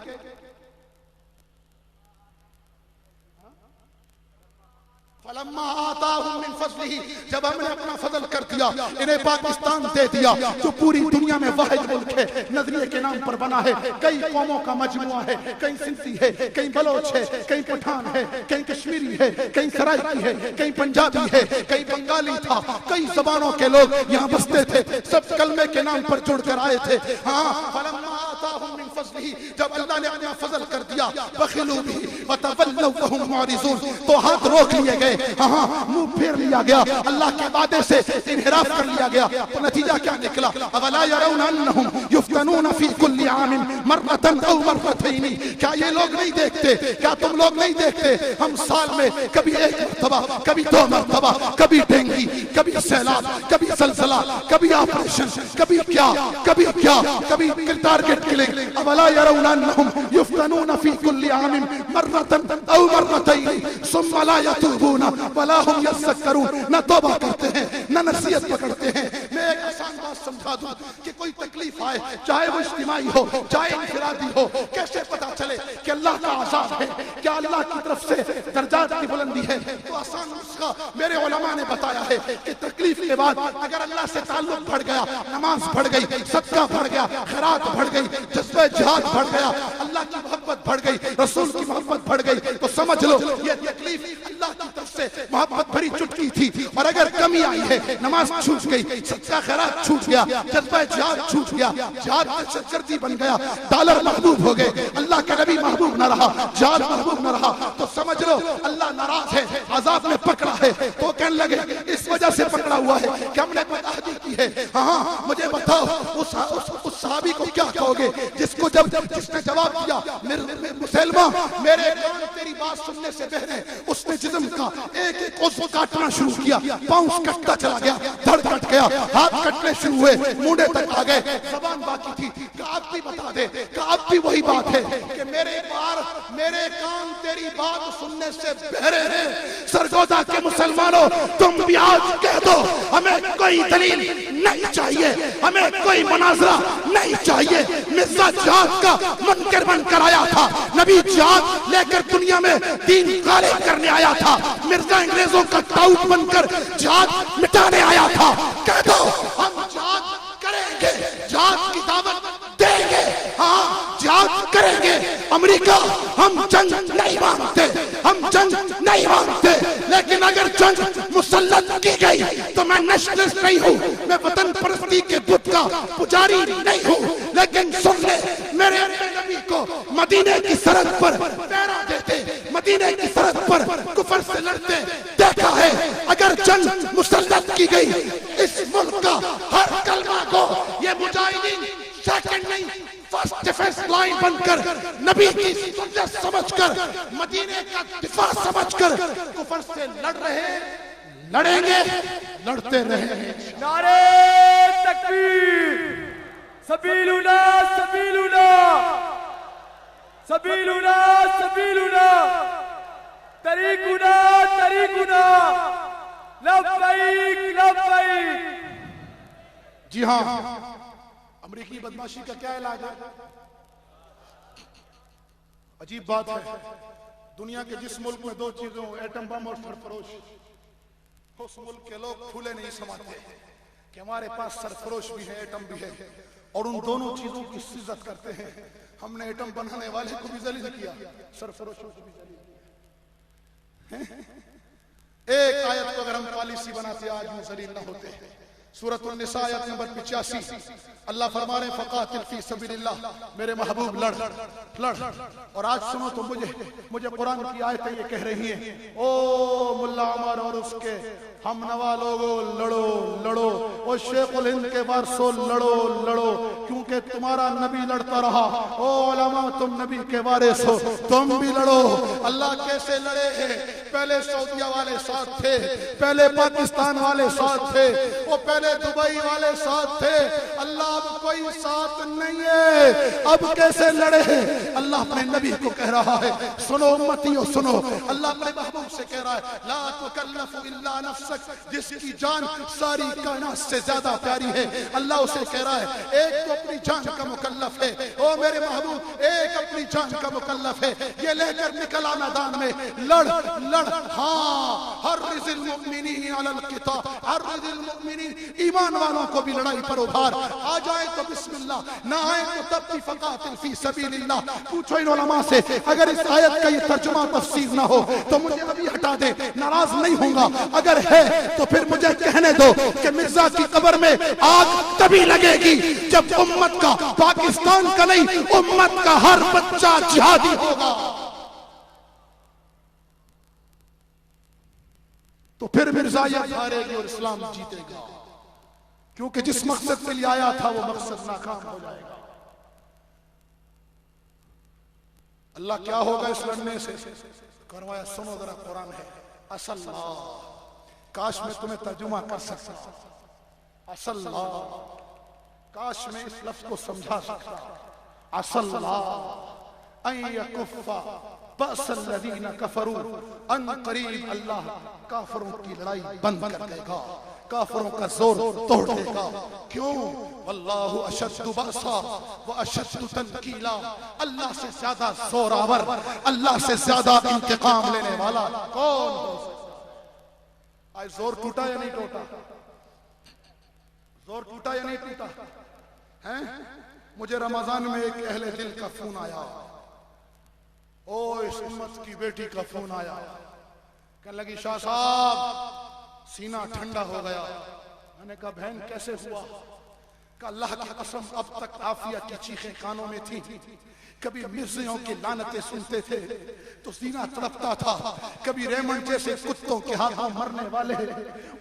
फलम्मा आताहुम मिन फज़लिही, जब हमने अपना फजल कर दिया, इन्हें पाकिस्तान दे दिया जो पूरी दुनिया में वाहिद मुल्क है, नजरिए के नाम पर बना है, कई कौमों का मजमुआ है, कई सिंधी है, कई बलोच है, कई पठान है, कई कश्मीरी है, कई सराइकी है, कई पंजाबी है, कई बंगाली था, कई जबानों के लोग यहाँ बसते थे, सब कलमे के नाम पर जुड़कर आए थे। हाँ, फलम्मा आताहुम मिन फज़लिही, जब अल्लाह ने अपना फजल कर दिया, बखिलू बिही व तवल्लव वहुम मुअरिज़ून, तो हाथ रोक लिए गए, हाँ मुंह फेर लिया गया, अल्लाह के वादे से इन्हिराफ कर लिया गया। तो नतीजा क्या निकला? अवला यरौना अन्नहुम युफ्तनूना फी कुल्ली आमिन मर्रतन औ मर्रतैनी, क्या ये लोग नहीं देखते, क्या तुम लोग नहीं देखते, हम साल में कभी एक मरतबा, कभी दो मरतबा, कभी डेंगी, कभी सैलाब, कभी जलजला, कभी ऑपरेशन, कभी क्या, कभी टारगेट किलिंग। अवला यरौना अन्नहुम युफ्तनूना फी कुल्ली आमिन मर्रतन औ मर्रतैनी सुम्मा ला यतूबूना वला हुम यज़क्करून, न तौबा करते हैं न नसीहत पकड़ते हैं। मैं एक आसान बात समझा दूं कि कोई तकलीफ आए, चाहे वो इज्तिमाई हो, चाहे इनफरादी हो, कैसे पता चले कि अल्लाह का आज़ाब है, क्या अल्लाह की तरफ से दर्जात की बुलंदी है? तो आसान नुस्खा मेरे उलमा ने बताया है कि तकलीफ के बाद अगर अल्लाह से ताल्लुक बढ़ गया, नमाज बढ़ गई, सदका बढ़ गया, खैरात बढ़ गई, जज्बे जिहाद बढ़ गया, अल्लाह की मोहब्बत बढ़ गई, रसूल की मोहब्बत बढ़ गई, तो समझ लो ये तकलीफ अल्लाह की तरफ से मोहब्बत भरी चुटकी थी। और अगर कमी आई है, नमाज छूट गई, सच्चा खैरात छूट गया, जज्बा जिहाद छूट गया, जिहाद सरकर्दी बन गया, डॉलर महबूब हो गए, अल्लाह का नबी महबूब न रहा, जिहाद महबूब न रहा, तो समझ लो अल्लाह नाराज है, अजाब में पकड़ा है। तो कहने लगे इस वजह से पकड़ा हुआ है कि हमने बदअहदी की है। हाँ, मुझे बताओ उस सहाबी को क्या कहोगे जिसने जवाब दिया, मुसलमा मेरे कान तेरी बात सुनने से पहले, उसने जिस्म का एक एक उज़्व काटना शुरू किया, पाँव कटता चला गया, धड़ कट गया, हाथ कटने शुरू हुए, मूंढे तक आ गए, ज़बान बाकी थी। आप भी बता दे, आप भी वही बात है कि मेरे कान तेरी बात सुनने से बहरे हैं। सरगोदा के मुसलमानों, तुम भी आज कह दो हमें कोई दलील नहीं चाहिए, हमें कोई मुनाजरा नहीं चाहिए। मिर्जा जिहाद का मुनकर बनकर आया था, नबी जिहाद लेकर दुनिया में दीन गालिब करने आया था, मिर्जा अंग्रेजों का ताऊत बनकर जिहाद मिटाने आया था। कह दो हम जिहाद करेंगे, जिहाद की दावत देंगे, हाँ जिहाद करेंगे। अमेरिका हम जंग नहीं मांगते, हम जंग नहीं मांगते, लेकिन अगर जंग मुसल्लत की गई तो मैं नेशनलिस्ट नहीं हूँ, मैं वतन परस्ती के बुत का पुजारी नहीं हूँ, लेकिन सुन ले मेरे नबी को मदीने की सरहद पर पहरा देते, मदीने की सरहद पर कुफर से लड़ते देखा है। अगर जंग मुसल्लत की गई, इस मुल्क का हर कलमा को ये मुजाहिदीन सेकंड नहीं फर्स्ट डिफेंस लाइन बनकर, नबी की सुन्नत समझकर, मदीने का दिफा समझकर कुफर से लड़ रहे, लड़ेंगे, लड़ते रहेंगे। नारे तकबीर, सबीलुना सबीलुना सबीलुना सबीलुना, तरीकुना तरीकुना, लब्बैक लब्बैक। जी हाँ, अमरीकी बदमाशी का क्या इलाज है? अजीब बात है, दुनिया के जिस मुल्क में दो चीजों, एटम बम और सरफरोश, उस मुल्क के लोग फूले नहीं समाते कि हमारे पास सरफरोश भी है, एटम भी है, और उन दोनों चीजों की इज्जत करते हैं। हमने एटम बनाने वाले को भी जलील किया, सरफरोशों को भी जलील किया। एक आयत को अगर हम पॉलिसी बनाते आज हम जलील न होते। सूरत निसा आयत नंबर 85, अल्लाह फरमा रहे फ़क़ातिल फ़ी सबीलिल्लाह, मेरे महबूब लड़ लड़। और आज सुनो तो मुझे कुरान की आयतें ये कह रही हैं, ओ मुल्ला उमर और उसके हम नवा लोगो लड़ो लड़ो, ओ शेखुल हिंद के वारसो लड़ो लड़ो, क्योंकि तुम्हारा नबी लड़ता रहा। ओ उलमा तुम नबी के वारिस हो, तुम भी लड़ो। अल्लाह कैसे लड़े हैं? पहले सऊदिया वाले साथ थे, पहले पाकिस्तान वाले साथ थे, वो पहले दुबई वाले साथ थे, अल्लाह अब कोई साथ नहीं है। अब कैसे लड़े हैं? अल्लाह अपने नबी को कह रहा है, सुनो उम्मतियों सुनो, अल्लाह अपने महबूब से कह रहा है, ला तुकल्लफु इल्ला नफ्सक, जिसकी जान सारी कायनात से ज्यादा प्यारी है, अल्लाह उसे कह रहा है एक तो अपनी जान का मुकल्लफ है। ओ मेरे महबूब, एक अपनी जान का मुकल्लफ है, ये लेकर निकला मैदान में, लड़ लड़ लड़, हाँ हर्रिज़िल मुमिनीन अलल क़िताल, हर्रिज़िल मुमिनीन, ईमान वालों को भी लड़ाई पर उभार। आ जाए तो बिस्मिल्लाह, ना आए तो तब भी फ़क़ातिल फ़ी सबीलिल्लाह। पूछो इन उलमा से, अगर इस आयत का ये तर्जुमा तफसीर ना हो तो मुझे अभी हटा दे, नाराज नहीं होऊंगा। अगर है तो फिर मुझे कहने दो कि मिर्जा की कब्र में आग तभी लगेगी जब उम्मत का, पाकिस्तान का नहीं, उम्मत का हर बच्चा जिहादी होगा। तो फिर मिर्जायत हारेगी और इस्लाम जीतेगा, क्योंकि जिस मकसद के लिए आया था वो मकसद नाकाम हो जाएगा। अल्लाह क्या होगा इस लड़ने से? करवाया, सुनो जरा, कुरान है असल्लाह, काश मैं तुम्हें तर्जुमा कर सकता, असल्लाह, काश मैं इस लफ्ज को समझा सकता, असल्लाह अन यकुफ़ा बअसल्लज़ीना कफ़रू अन क़रीब, अल्लाह काफिरों की लड़ाई बंद कर देगा, काफिरों का जोर तोड़ देगा। क्यों? वल्लाहु अशद्दु बअसा व अशद्दु तनकीला, अल्लाह से ज्यादा जोरावर, अल्लाह से ज्यादा इंतकाम लेने वाला कौन हो सकता? आज जोर टूटा या नहीं टूटा? जोर टूटा या नहीं टूटा? हैं? मुझे रमजान में एक अहले दिल का फोन आया, ओ इस उम्मत की बेटी का फोन आया, कहने लगी शाह साहब सीना ठंडा हो गया। मैंने कहा बहन कैसे हुआ? का अल्लाह की कसम अब तक आफिया की चीखें कानों में थी, कभी मिर्जियों की लानतें सुनते थे तो सीना तड़पता था, कभी रेमंड जैसे कुत्तों के हाथों मरने वाले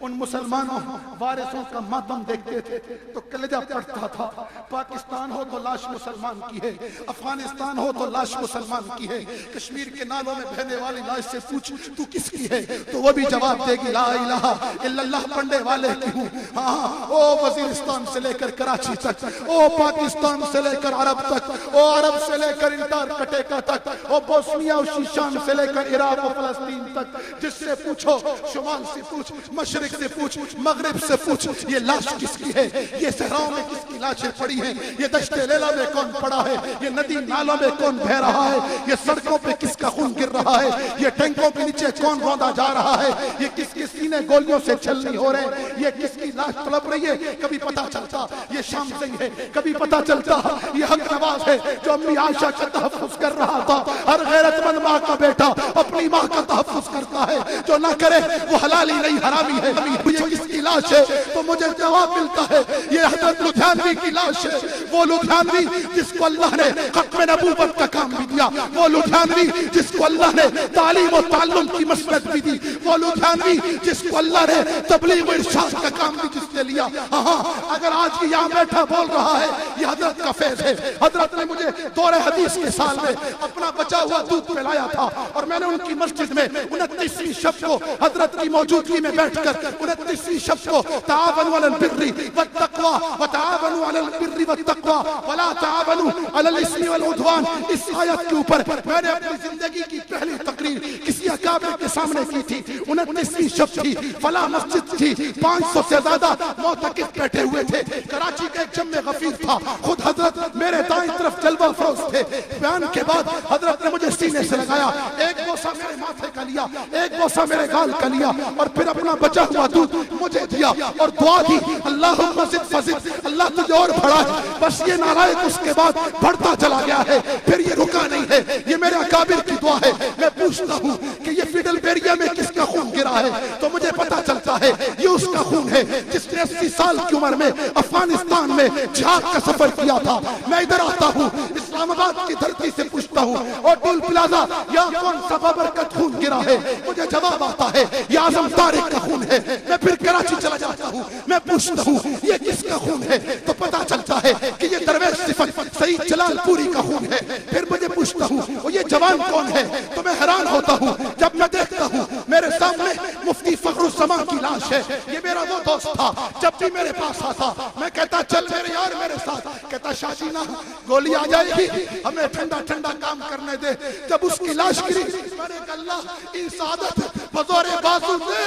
उन मुसलमानों वारिसों का मातम देखते थे तो कलेजा पड़ता था। पाकिस्तान हो तो लाश मुसलमान की है, अफगानिस्तान हो तो लाश मुसलमान की है, कश्मीर के नालों में बहने वाली लाश से पूछ तू किसकी है तो वो भी जवाब देगी ला इलाहा इल्लल्लाह पढ़ने वाले की हूँ। हाँ, ओ वजीरिस्तान से लेकर कराची तक, ओ पाकिस्तान से लेकर अरब तक, ओ अरब से लेकर अंटार्कटिका तक, ओ बोस्निया और शीशान से लेकर इराक और फलस्तीन तक, जिससे पूछो, शुमाल से पूछ, मशरिक से पूछ, मगरिब से पूछ, ये लाश किसकी है, ये सहराओं में किसकी लाशें पड़ी हैं, ये दश्ते लेला में कौन पड़ा है, ये नदी नालों में कौन बह रहा है, ये सड़कों पे किसका खून गिर रहा है, ये टैंकों के नीचे कौन रौंदा जा रहा है, ये किसके सीने गोलियों से छलनी हो रहे, ये किसकी लाश तड़प रही है, कभी पता चलता ये शाम सिंह है, कभी पता चलता ये हक नवाज है जो अम्मी आयशा का तहफ़्फ़ुज़ कर रहा था। हर गैरतमंद माँ का बेटा अपनी माँ का तहफ़्फ़ुज़ करता है, जो ना करे वो हलाली नहीं हरामी है। ये किसकी लाश है तो मुझे जवाब मिलता है ये हज़रत लुधियानवी की लाश है, वो लुधियानवी जिसको अल्लाह ने खत्म नबूवत का काम भी दिया, वो लुधियानवी जिसको अल्लाह ने तालीम और ताल्लुम की मसनद भी दी, वो लुधियानवी जिसको अल्लाह ने तबलीग और इरशाद का काम भी जिसने लिया। हाँ, अगर आज भी यहाँ बैठा बोल रहा है ये हजरत का फैज़ है। हजरत ने मुझे दौरे हदीस के साल में अपना बचा हुआ दूध पिलाया था और मैंने उनकी मस्जिद में 29वीं शब को हजरत की मौजूदगी में बैठकर 29वीं शब को तावनु अलल बिर्रि वत तक़वा व तावनु अलल बिर्रि वत तक़वा वला तावनु अलल इस्मि वल उद्वान, इस आयत के ऊपर मैंने अपनी जिंदगी की पहली तकरीर किसी अकाबिर के सामने की थी। 29वीं शब थी, फला मस्जिद थी, 500 से ज्यादा मोतकिफ बैठे हुए थे, कराची का एक जम्मे गफीर था, खुद हजरत मेरे दाईं तरफ जलवा फरोज थे। बयान के बाद हजरत ने मुझे सीने से लगाया, एक बोसा मेरे माथे का लिया, एक बोसा मेरे गाल का लिया और फिर अपना बचा हुआ दूध मुझे दिया और दुआ दी अल्लाहुम्मा ज़िद फ़ज़िद, अल्लाह तुझे और बढ़ा। बस ये नारायक उसके बाद बढ़ता चला गया है, फिर ये रुका नहीं है, ये मेरे अकाबिर की दुआ है। मैं पूछता हूँ कि ये फिडलबेरिया में किसका खून गिरा है तो मुझे पता चलता है ये उसका खून है जिसने 80 साल की उम्र में अफगानिस्तान में जिहाद का सफर किया था। मैं इधर आता हूँ, इस्लामाबाद की धरती से पूछता हूँ और टोल प्लाजा यहाँ कौन सा बाबरकत खून गिरा है, मुझे जवाब आता है ये आजम तारिक का खून है। मैं फिर कराची चला जाता हूँ, मैं पूछता हूँ ये किसका खून है तो पता चलता है कि ये दरवेश सिफत सईद जलालपुरी का खून है। फिर मुझे पूछता हूँ ये जवान कौन है तो मैं हैरान होता हूँ जब मैं देखता हूँ मेरे सामने मुफ्ती फखरुज़्ज़मान की लाश है। ये मेरा वो दोस्त था, जब भी मेरे पास आता मैं कहता चल मेरे यार मेरे साथ, कहता शाजीना गोली आ जाएगी, हमें ठंडा ठंडा काम करने दे। जब उसकी लाश गिरी मैंने कहा अल्लाह इस आदत बज़ौरे बाजू दे,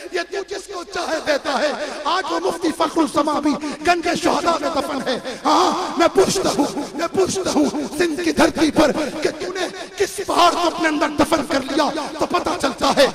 ये तू जिसको चाहे देता है। आज वो मुफ्ती फखरुज़्ज़मान भी गंजे शुहदा में दफन है। हाँ, मैं पूछता हूँ सिंध की धरती पर कि तूने किस पहाड़ को अपने अंदर दफन कर लिया तो पता चलता है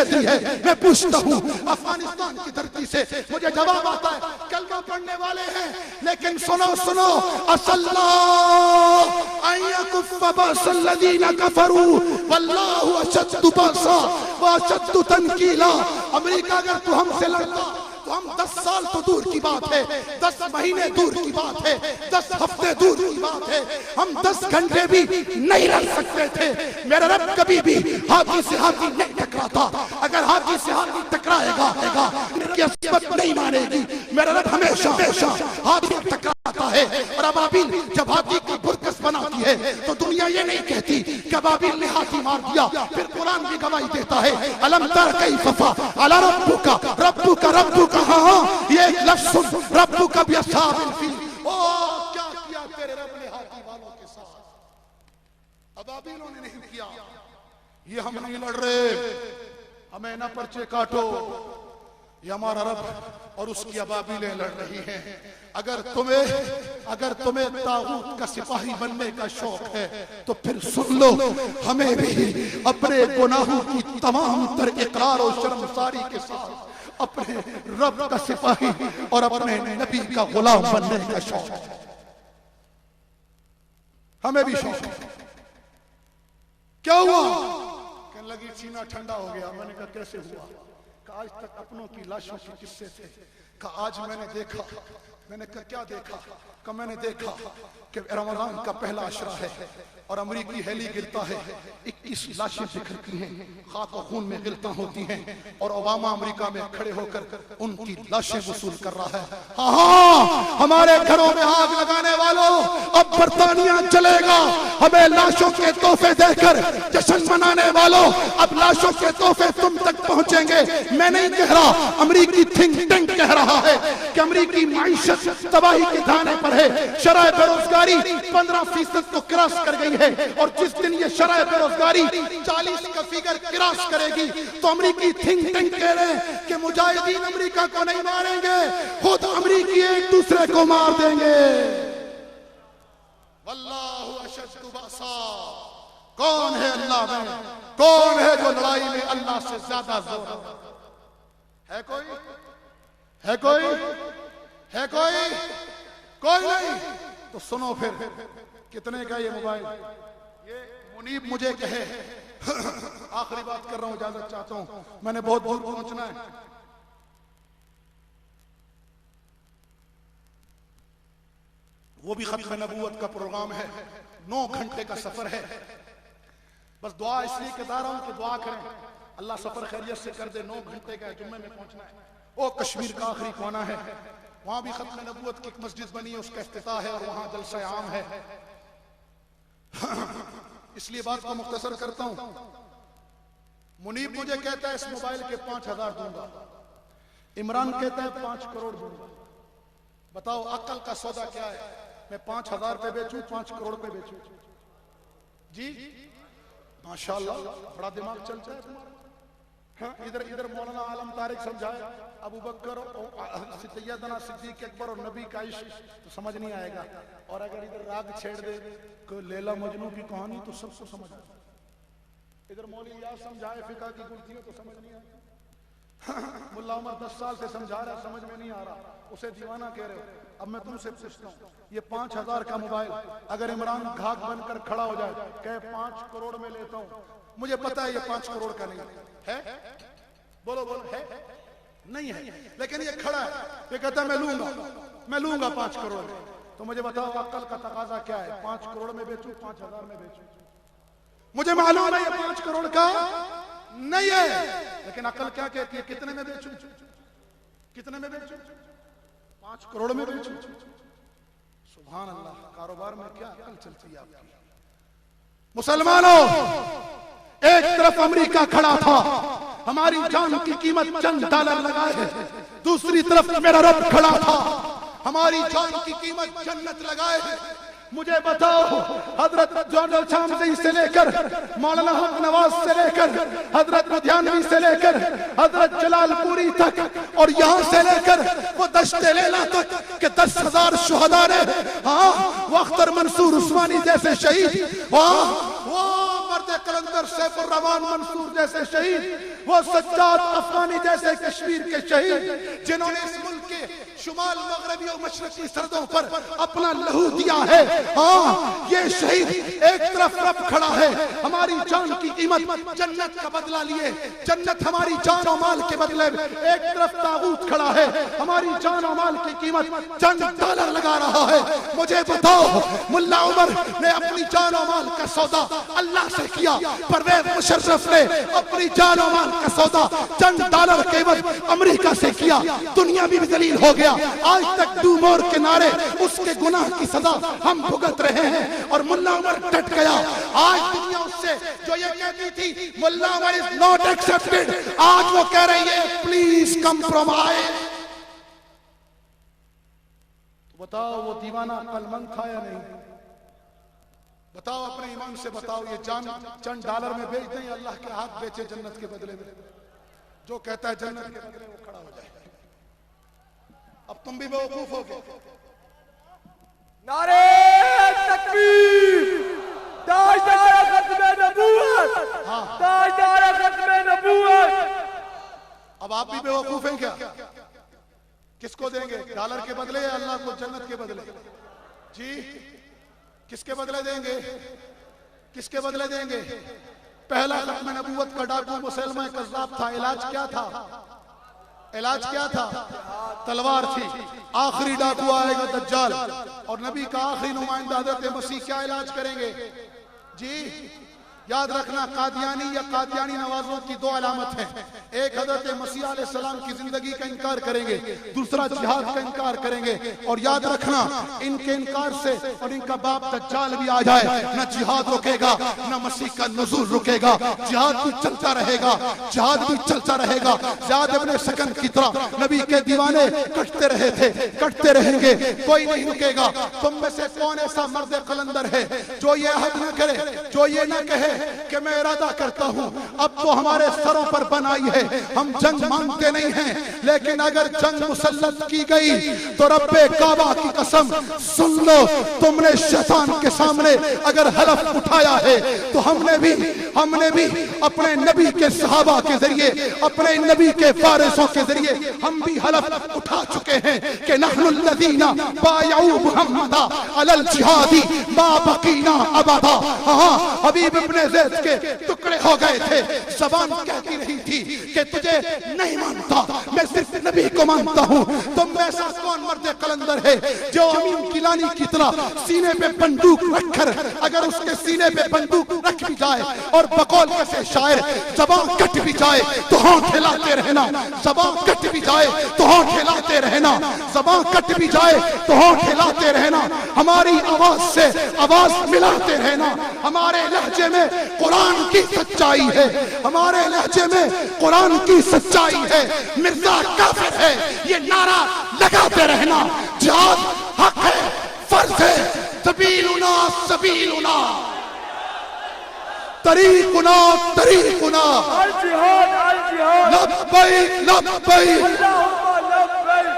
दी है। मैं पूछता हूँ अफगानिस्तान की धरती से, मुझे जवाब आता है कलमा पढ़ने वाले हैं, लेकिन सुनो सुनो, असल्लाह अय्यकुफ़ बअसल्लज़ीना कफ़रू वल्लाहु अशद्दु बअसा व अशद्दु तनकीला। अमेरिका अगर तू हमसे लड़ता तो हम 10 साल तो दूर की बात है, 10 महीने दूर की बात है, 10 हफ्ते दूर की बात है, हम 10 घंटे भी नहीं लड़ सकते थे। मेरा रब कभी भी हाथी से हाथी नहीं टकराता। अगर हाथी से हाथी टकराएगा इनकी असमत नहीं मानेगी। मेरा रब हमेशा हमेशा हाथी से टकराता है। और अबाबिल जब हाथी की बुरकस बनाती है तो दुनिया ये नहीं कहती कि अबाबिल ने हाथी मार दिया, फिर कुरान भी गवाही देता है अलम तर कैफ़ अला रब्बुका रब्बुका रब्बुका। हाँ, ये एक लफ्ज़ सुन, रब्बुका बिअस्हाबिल फील। ओ क्या किया तेरे रब ने हाथी वालों के साथ, अबाबिलों ने नहीं किया। ये हम नहीं लड़ रहे, हमें ना पर्चे काटो, ये हमारा रब और उसकी अबाबिलें लड़ रही हैं। अगर तुम्हें तागूत का सिपाही बनने का शौक है तो फिर सुन लो, हमें भी अपने गुनाहों की तमाम तर इकरार और शर्मसारी के साथ अपने रब का सिपाही और अपने नबी का गुलाम बनने का शौक है। हमें भी शौक है। क्या हुआ? कहने लगी सीना ठंडा हो गया। मैंने कहा कैसे हुआ? कहा आज तक अपनों की लाशों के किस्से थे। कहा आज मैंने देखा। मैंने कहा क्या देखा? कहा मैंने देखा कि रमजान का पहला अशरा है और अमरीकी हेली गिरता है, 21 लाशें बिखरती हैं, खाक और खून में गिरता होती हैं, और ओबामा अमेरिका में खड़े होकर उनकी लाशें वसूल कर रहा है। हाँ, हमारे घरों में आग लगाने वालों, अब बर्तानिया चलेगा। हमें लाशों के तोहफे देकर जश्न मनाने वालों, अब लाशों के तोहफे तुम तक पहुंचेंगे। मैं नहीं कह रहा, अमरीकी थिंक टैंक कह रहा है कि अमरीकी माइशत तबाही के धाने पर है। शरह बेरोजगारी 15% को क्रॉस कर गई है, और जिस दिन ये शरह बेरोजगारी 40 का फिगर क्रॉस करेगी तो अमरीकी थिंक टैंक कह रहे हैं कि मुजाहिदीन अमरीका को नहीं मारेंगे, खुद अमरीकी एक दूसरे को मार देंगे। वल्लाहु अशद्दु बअसा। कौन है अल्लाह में? कौन है जो लड़ाई में अल्लाह से ज्यादा जोर है? कोई है? कोई है? कोई नहीं। तो सुनो फिर, कितने का ये मोबाइल? ये मुनीब मुझे कहे, आखिरी बात कर रहा हूं, इजाजत चाहता हूं, मैंने बहुत दूर पहुंचना है। वो भी खत्म नबूवत का प्रोग्राम है, 9 घंटे का सफर है। बस दुआ इसलिए के दारा हूं कि दुआ करें अल्लाह सफर खैरियत से कर दे। 9 घंटे का जुम्मे में पहुंचना है। वो कश्मीर का आखिरी कोना है, वहां भी खत्म नबूवत की एक मस्जिद बनी है, उसका इफ्तिताह है और वहां जलसा आम है। इसलिए बात को मुख्तसर करता हूं। मुनीब मुझे कहता है इस मोबाइल के 5000 दूंगा, इमरान कहता है 5 करोड़ दूंगा। बताओ अक्ल का सौदा क्या है? मैं 5000 पे बेचूं, 5 करोड़ पे बेचूं? जी माशाल्लाह, बड़ा दिमाग चलता है तुम्हारा। हाँ, इधर मौलाना आलम तारिक समझाए अबू बकर सैयदना सिद्दीक अकबर और नबी का इश्क, तो समझ नहीं आएगा। और अगर इधर राग छेड़ दे कोई लैला मजनू की कहानी तो सबको समझ आएगा। इधर मौलवी याद समझाए फिका की गुल्तियों तो समझ नहीं आएगा। मुल्ला उमर 10 साल से समझा रहा, समझ में नहीं आ रहा, उसे दीवाना कह रहे हो। अब मैं तुमसे पूछता हूँ, ये 5000 का मोबाइल अगर इमरान घाक बनकर खड़ा हो जाए, कहे 5 करोड़ में लेता हूँ, मुझे पता है ये 5 करोड़ का नहीं है। बोलो बोलो, है? नहीं है, लेकिन ये खड़ा है, ये कहता है मैं लूंगा 5 करोड़ में। तो मुझे बताओ अक्ल का तकाजा क्या है? 5 करोड़ में बेचूं, 5000 में बेचूं? मुझे मालूम है ये 5 करोड़ का नहीं है, लेकिन अक्ल क्या कहती है? कितने में बेचूं? कितने में बेचूं? 5 करोड़ में बेचूं? सुभान अल्लाह, कारोबार में क्या अक्ल चलती है आपकी। मुसलमानों, एक तरफ अमेरिका खड़ा था, हमारी जान की कीमत चंद डॉलर लगाए, दूसरी तरफ मेरा रब खड़ा था, हमारी जान की कीमत जन्नत लगाए। मुझे बताओ, हजरत डोनाल्ड ट्रंप से लेकर मौलाना हक नवाज से लेकर हजरत लुधियानवी से लेकर हजरत जलालपुरी तक, और यहाँ से लेकर वो दश्ते लेला तक के 10,000 शुहदा ने, हाँ, वो अख्तर मंसूर उस्मानी जैसे शहीद, वो मर्द कलंदर सैफुर रहमान मंसूर जैसे शहीद, वो सज्जाद अफगानी जैसे कश्मीर के शहीद, जिन्होंने इस मुल्क के शुमाल मगरबी और मशरकी सरहदों पर अपना लहू दिया है। हाँ, ये शहीद एक तरफ रब खड़ा है, हमारी जान की कीमत जन्नत का बदला लिए, जन्नत हमारी जान और माल के बदले में, एक तरफ तागूत खड़ा है, हमारी जान और माल की कीमत चंद डॉलर लगा रहा है। मुझे बताओ, मुल्ला उमर ने अपनी जान और माल का सौदा अल्लाह से किया, परवेज मुशर्रफ ने अपनी जान और माल का सौदा चंद डॉलर के एवज अमेरिका से किया। दुनिया भी दलील हो गया। आज तक डू मोर के नारे, उसके गुनाह की सजा हम भुगत रहे हैं और मुल्ला उमर डट गया। आज दुनिया उससे जो ये कहती थी मुल्ला उमर इज नॉट एक्सेप्टेड, आज वो कह रही है प्लीज कंप्रोमाइज। तो बताओ वो दीवाना कलमंद था या नहीं? बताओ अपने ईमान से बताओ, ये जान चंद डॉलर में बेच दें, अल्लाह के हाथ बेचे जन्नत के बदले में? जो कहता है जन्नत के बदले वो खड़ा हो जाए। अब तुम भी बेवकूफ हो गए। नारे तकबीर, ताजदार खत्मे नबूवत, ताजदार खत्मे नबूवत। अब आप भी बेवकूफ हैं क्या? किसको देंगे, डॉलर के बदले या अल्लाह को जन्नत के बदले? जी, किसके बदले देंगे? किसके बदले देंगे? पहला खत्म नबूवत का डाकू मुसलमान कज़्ज़ाब था। इलाज क्या था? इलाज क्या था? तलवार थी। आखिरी डाकू आएगा दज्जाल, और नबी का आखिरी नुमाइंदा हज़रत मसीह क्या इलाज करेंगे? जी याद रखना, कादियानी या कादियानी नवाजों की दो अलामत हैं। एक हजरत मसीह अलैहिस्सलाम की जिंदगी का इनकार करेंगे, दूसरा जिहाद का इनकार करेंगे। और याद रखना, इनके इनकार से और इनका बाप दज्जाल भी आ जाए, न जिहाद रुकेगा न मसीह का नुज़ूल रुकेगा। जिहाद भी चलता रहेगा, जिहाद भी चलता रहेगा। ज़ियाद इब्ने सकन की तरह नबी के दीवाने कटते रहे थे, कटते रहेंगे, कोई नहीं रुकेगा। तुम में से कौन ऐसा मर्द कलंदर है जो ये अहद न करे, जो ये न कहे कि मैं इरादा करता हूं अब तो हमारे सरों पर बनाई है, हम जंग मांगते नहीं हैं, लेकिन अगर जंग मुसल्लत की गई तो रब्बे काबा की कसम सुन लो, तुमने शैतान के सामने अगर हलफ उठाया है तो हमने भी अपने नबी के सहाबा के जरिए, अपने नबी के फारिसों के जरिए हम भी हलफ उठा चुके हैं कि नहनुल लदीना बायऊ मुहम्मदा अलल जिहादी मा बकीना अबदा। हाँ, हबीब इब्ने ज़ैद के टुकड़े हो गए थे, ज़बान कहती रही थी कि तुझे नहीं मानता, मैं सिर्फ नबी को मानता हूँ। तुम ऐसा कौन मर्द कलंदर है जो अमीन किलानी की तरह सीने पे बंदूक रखकर, अगर उसके सीने पे बंदूक रख भी जाए और बकौल जैसे शायर ज़बान कट भी जाए तो होंठ हिलाते रहना, ज़बान कट भी जाए तो होंठ हिलाते रहना, ज़बान कट भी जाए तो होंठ हिलाते रहना, हमारी आवाज से आवाज मिलाते रहना। हमारे लहजे में कुरान की सच्चाई है, हमारे लहजे में कुरान की सच्चाई है। मिर्जा काफिर है ये नारा लगाते रहना। जिहाद हक है, फर्ज है, सबीलुना सबीलुना, तरीकुना तरीकुना, अल जिहाद अल जिहाद, लब्बैक लब्बैक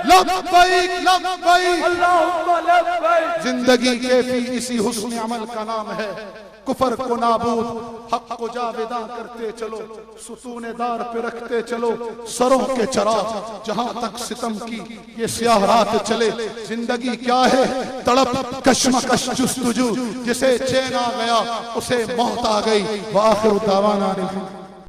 लब्बैक लब्बैक, अल्लाहुम्मा लब्बैक। जिंदगी कैफी इसी हुस्न अमल का नाम है। कुफर को नाबूद हक को जावेदा करते चलो, सुतूनेदार पे रखते चलो सरों के चराग, जहां तक सितम की ये स्याह रात चले। जिंदगी क्या है? तड़प कश्मकश जुस्तुजू, जिसे चैन आ गया उसे मौत आ गई। वाखिर दावाना।